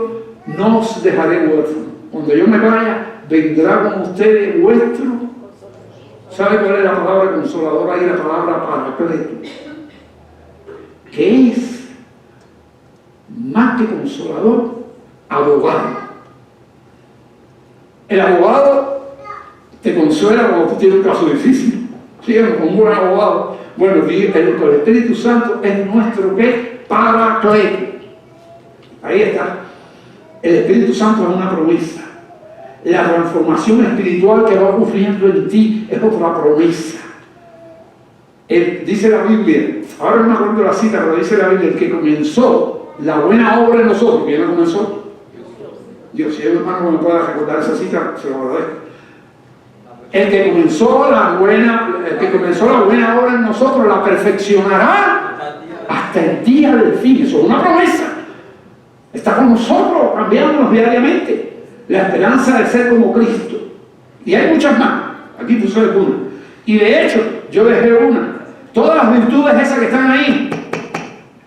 no os dejaré huérfanos. Cuando yo me vaya, vendrá con ustedes vuestro. ¿Sabe cuál es la palabra consoladora y la palabra paracleto? Que es más que consolador, abogado. El abogado te consuela cuando tú tienes un caso difícil. ¿Sí? Un buen abogado. Bueno, el Espíritu Santo es nuestro ¿qué? Paracleto. Ahí está. El Espíritu Santo es una promesa. La transformación espiritual que va ocurriendo en ti es otra promesa. Dice la Biblia, ahora no me acuerdo la cita, pero dice la Biblia, el que comenzó la buena obra en nosotros, ¿quién la comenzó? Dios, si hay un hermano que me pueda recordar esa cita, se lo agradezco. El que comenzó la buena obra en nosotros, la perfeccionará hasta el día del fin. Eso es una promesa. Está con nosotros, cambiándonos diariamente. La esperanza de ser como Cristo. Y hay muchas más. Aquí puse algunas. Y de hecho, yo dejé una. Todas las virtudes esas que están ahí,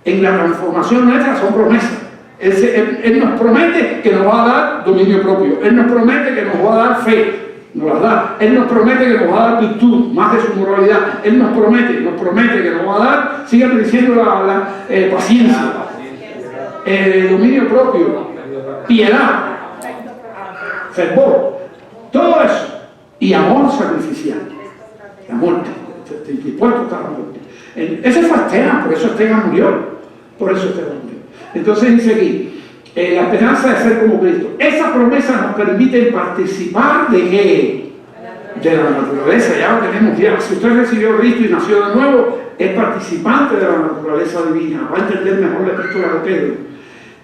en la transformación nuestra, son promesas. Él nos promete que nos va a dar dominio propio. Él nos promete que nos va a dar fe. Nos la da. Él nos promete que nos va a dar virtud, más de su moralidad. Él nos promete que nos va a dar, síganme diciendo la paciencia, dominio propio, piedad, fervor, todo eso. Y amor sacrificial. La muerte. Dispuesto está la muerte. Ese fue Esteban, por eso Esteban murió. Entonces dice aquí, la esperanza de ser como Cristo. Esa promesa nos permite participar de qué? De la naturaleza, ya lo tenemos ya. Si usted recibió a Cristo y nació de nuevo, es participante de la naturaleza divina. Va a entender mejor la epístola de Pedro.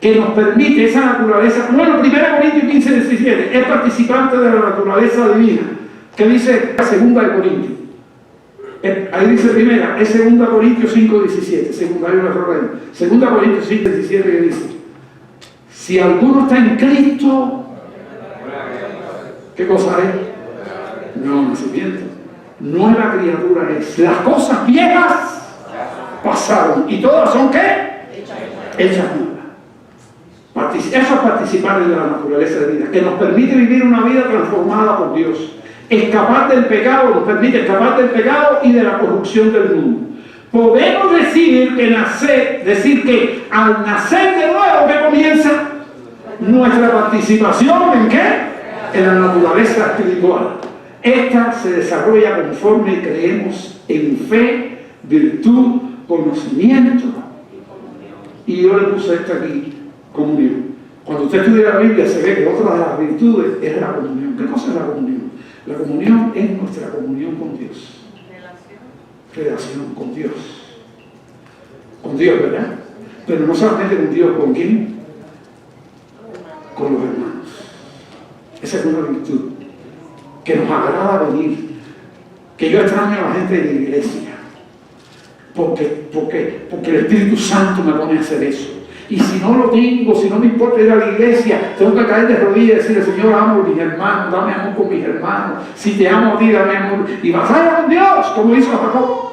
Que nos permite esa naturaleza. Bueno, 1 Corintios 15:17, es participante de la naturaleza divina. ¿Qué dice la segunda de Corintios? Ahí dice primera, es 2 Corintios 5:17, secundario error ahí. 2 Corintios 5:17 que dice, si alguno está en Cristo, ¿qué cosa es? Nuevo nacimiento. Nueva criatura es. Las cosas viejas pasaron y todas son ¿qué? Hechas nuevas. Eso es participar de la naturaleza de vida, que nos permite vivir una vida transformada por Dios. Escapar del pecado, nos permite escapar del pecado y de la corrupción del mundo. Podemos decir que al nacer de nuevo, ¿qué comienza? Nuestra participación ¿en qué? En la naturaleza espiritual. Esta se desarrolla conforme creemos en fe, virtud, conocimiento. Y yo le puse esto aquí, comunión. Cuando usted estudia la Biblia se ve que otra de las virtudes es la comunión. ¿Qué cosa es la comunión? La comunión es nuestra comunión con Dios. Relación con Dios. Con Dios, ¿verdad? Pero no solamente con Dios, ¿con quién? Con los hermanos. Esa es una virtud que nos agrada venir. Que yo extraño a la gente de la iglesia. Porque el Espíritu Santo me pone a hacer eso. Y si no lo tengo, si no me importa ir a la iglesia, tengo que caer de rodillas y decirle, Señor, amo a mis hermanos, dame amor con mis hermanos. Si te amo a ti, dame amor. Y batalla con Dios, como hizo Jacob.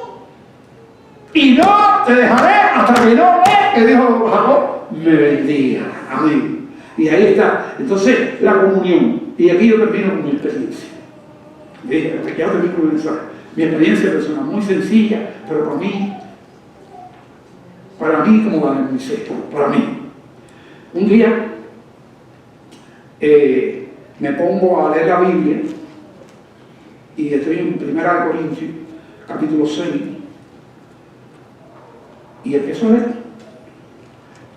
Y no te dejaré hasta que no que dijo Jacob, me bendiga. Amén. Y ahí está. Entonces, la comunión. Y aquí yo termino con mi experiencia. Dije, ya termino con el mensaje. Mi experiencia personal, muy sencilla, pero para mí como la de Moisés, para mí. Un día me pongo a leer la Biblia y estoy en 1 Corintios, capítulo 6, y empiezo a leer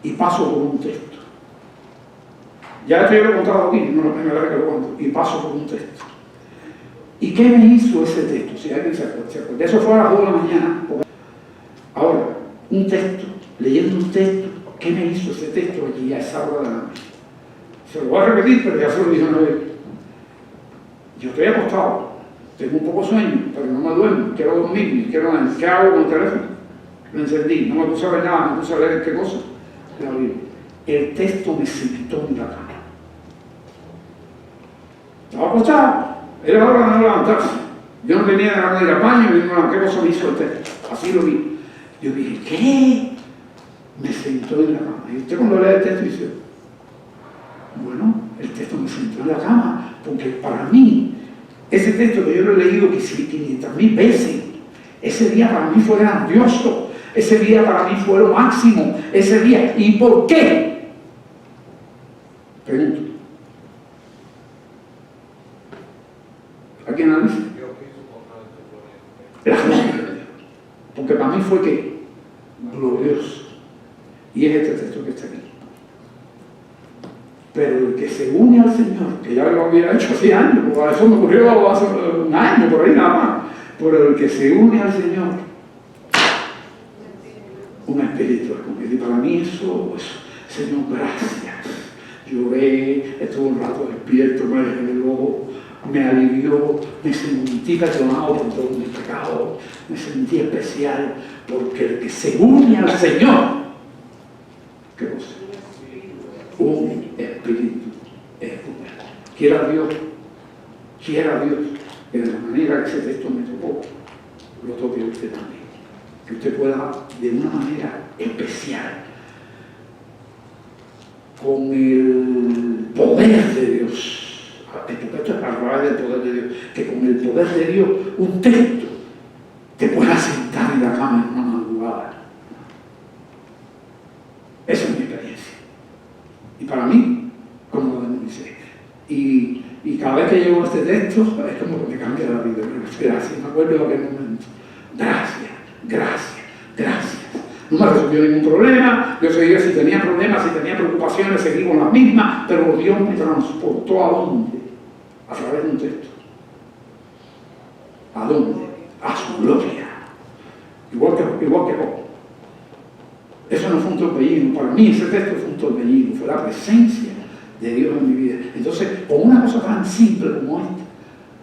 y paso por un texto. Ya esto yo lo he contado aquí, no es la primera vez que lo cuento, y paso por un texto. ¿Y qué me hizo ese texto? Si alguien se acuerda. Eso fue a las 2 de la mañana. Ahora, un texto, leyendo un texto, ¿qué me hizo ese texto allí a esa hora de la noche? Se lo voy a repetir, pero ya se lo dije una vez. Yo estoy acostado, tengo un poco sueño, pero no me duermo, quiero dormir, ¿qué hago con el teléfono? Lo encendí, no me puse a ver nada, me puse a leer qué cosa. La Biblia. El texto me sentó en la cama. Estaba acostado, era hora de no levantarse. Yo no tenía ganas de ir al baño, y no, ¿qué cosa me hizo el texto? Así lo vi. Yo dije, ¿qué? Me sentó en la cama. Y usted cuando lee el texto dice, bueno, el texto me sentó en la cama, porque para mí, ese texto que yo lo he leído 500.000 veces, ese día para mí fue grandioso, ese día para mí fue lo máximo, ese día. ¿Y por qué? Pregunto. ¿A quién analiza? La gloria de Dios. Porque para mí fue que glorioso. Y es este texto que está aquí. Pero el que se une al Señor, que ya lo había hecho hace años, porque eso me ocurrió hace un año, por ahí nada más. Pero el que se une al Señor, un espíritu escondido. Y para mí eso, Señor, gracias. Lloré, estuve un rato despierto, me reveló, me alivió, me sentí perdonado por todos mis pecados, me sentí especial, porque el que se une al Señor, ¿qué cosa? Un espíritu es uno. Quiera Dios que de la manera que ese texto me tocó, lo toque usted también. Que usted pueda, de una manera especial, con el poder de Dios, porque esto es hablar del poder de Dios, que con el poder de Dios, un texto te pueda sentar en la cama en una madrugada. Esa es mi experiencia. Y para mí, como lo denuncié. Y cada vez que llego a este texto, es como que me cambia la vida. Gracias, me acuerdo de aquel momento. Gracias. No me resolvió ningún problema. Yo seguía, si tenía problemas, si tenía preocupaciones, seguí con las mismas, pero Dios me transportó ¿a dónde? A través de un texto. ¿A dónde? A su gloria. Igual que Job. Eso no fue un torbellino. Para mí ese texto fue un torbellino. Fue la presencia de Dios en mi vida. Entonces, con una cosa tan simple como esta,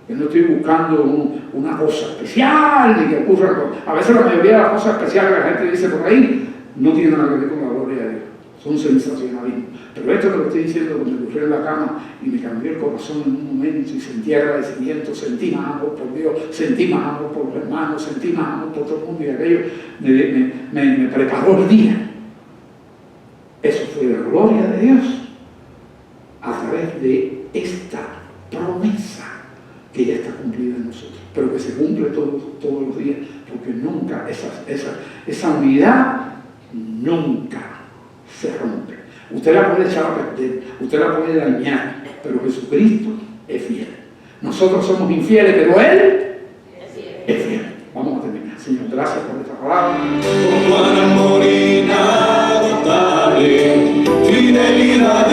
Yo no estoy buscando una cosa especial ni que ocurra algo. A veces la mayoría de las cosas especiales que la gente dice por ahí no tienen nada que ver con la gloria de Dios. Son sensacionalismo. Pero esto que lo estoy diciendo cuando me ocurrió en la cama y me cambió el corazón en un momento y sentí agradecimiento, sentí más amor por Dios, sentí más amor por los hermanos, sentí más amor por todo el mundo y aquello me preparó el día. Eso fue la gloria de Dios a través de esta promesa que ya está cumplida en nosotros, pero que se cumple todos los días, porque nunca esa unidad nunca se rompe. Usted la puede echar a perder, usted la puede dañar, pero Jesucristo es fiel. Nosotros somos infieles, pero Él es fiel. Vamos a terminar. Señor, gracias por esta palabra. Con tu amor inagotable, fidelidad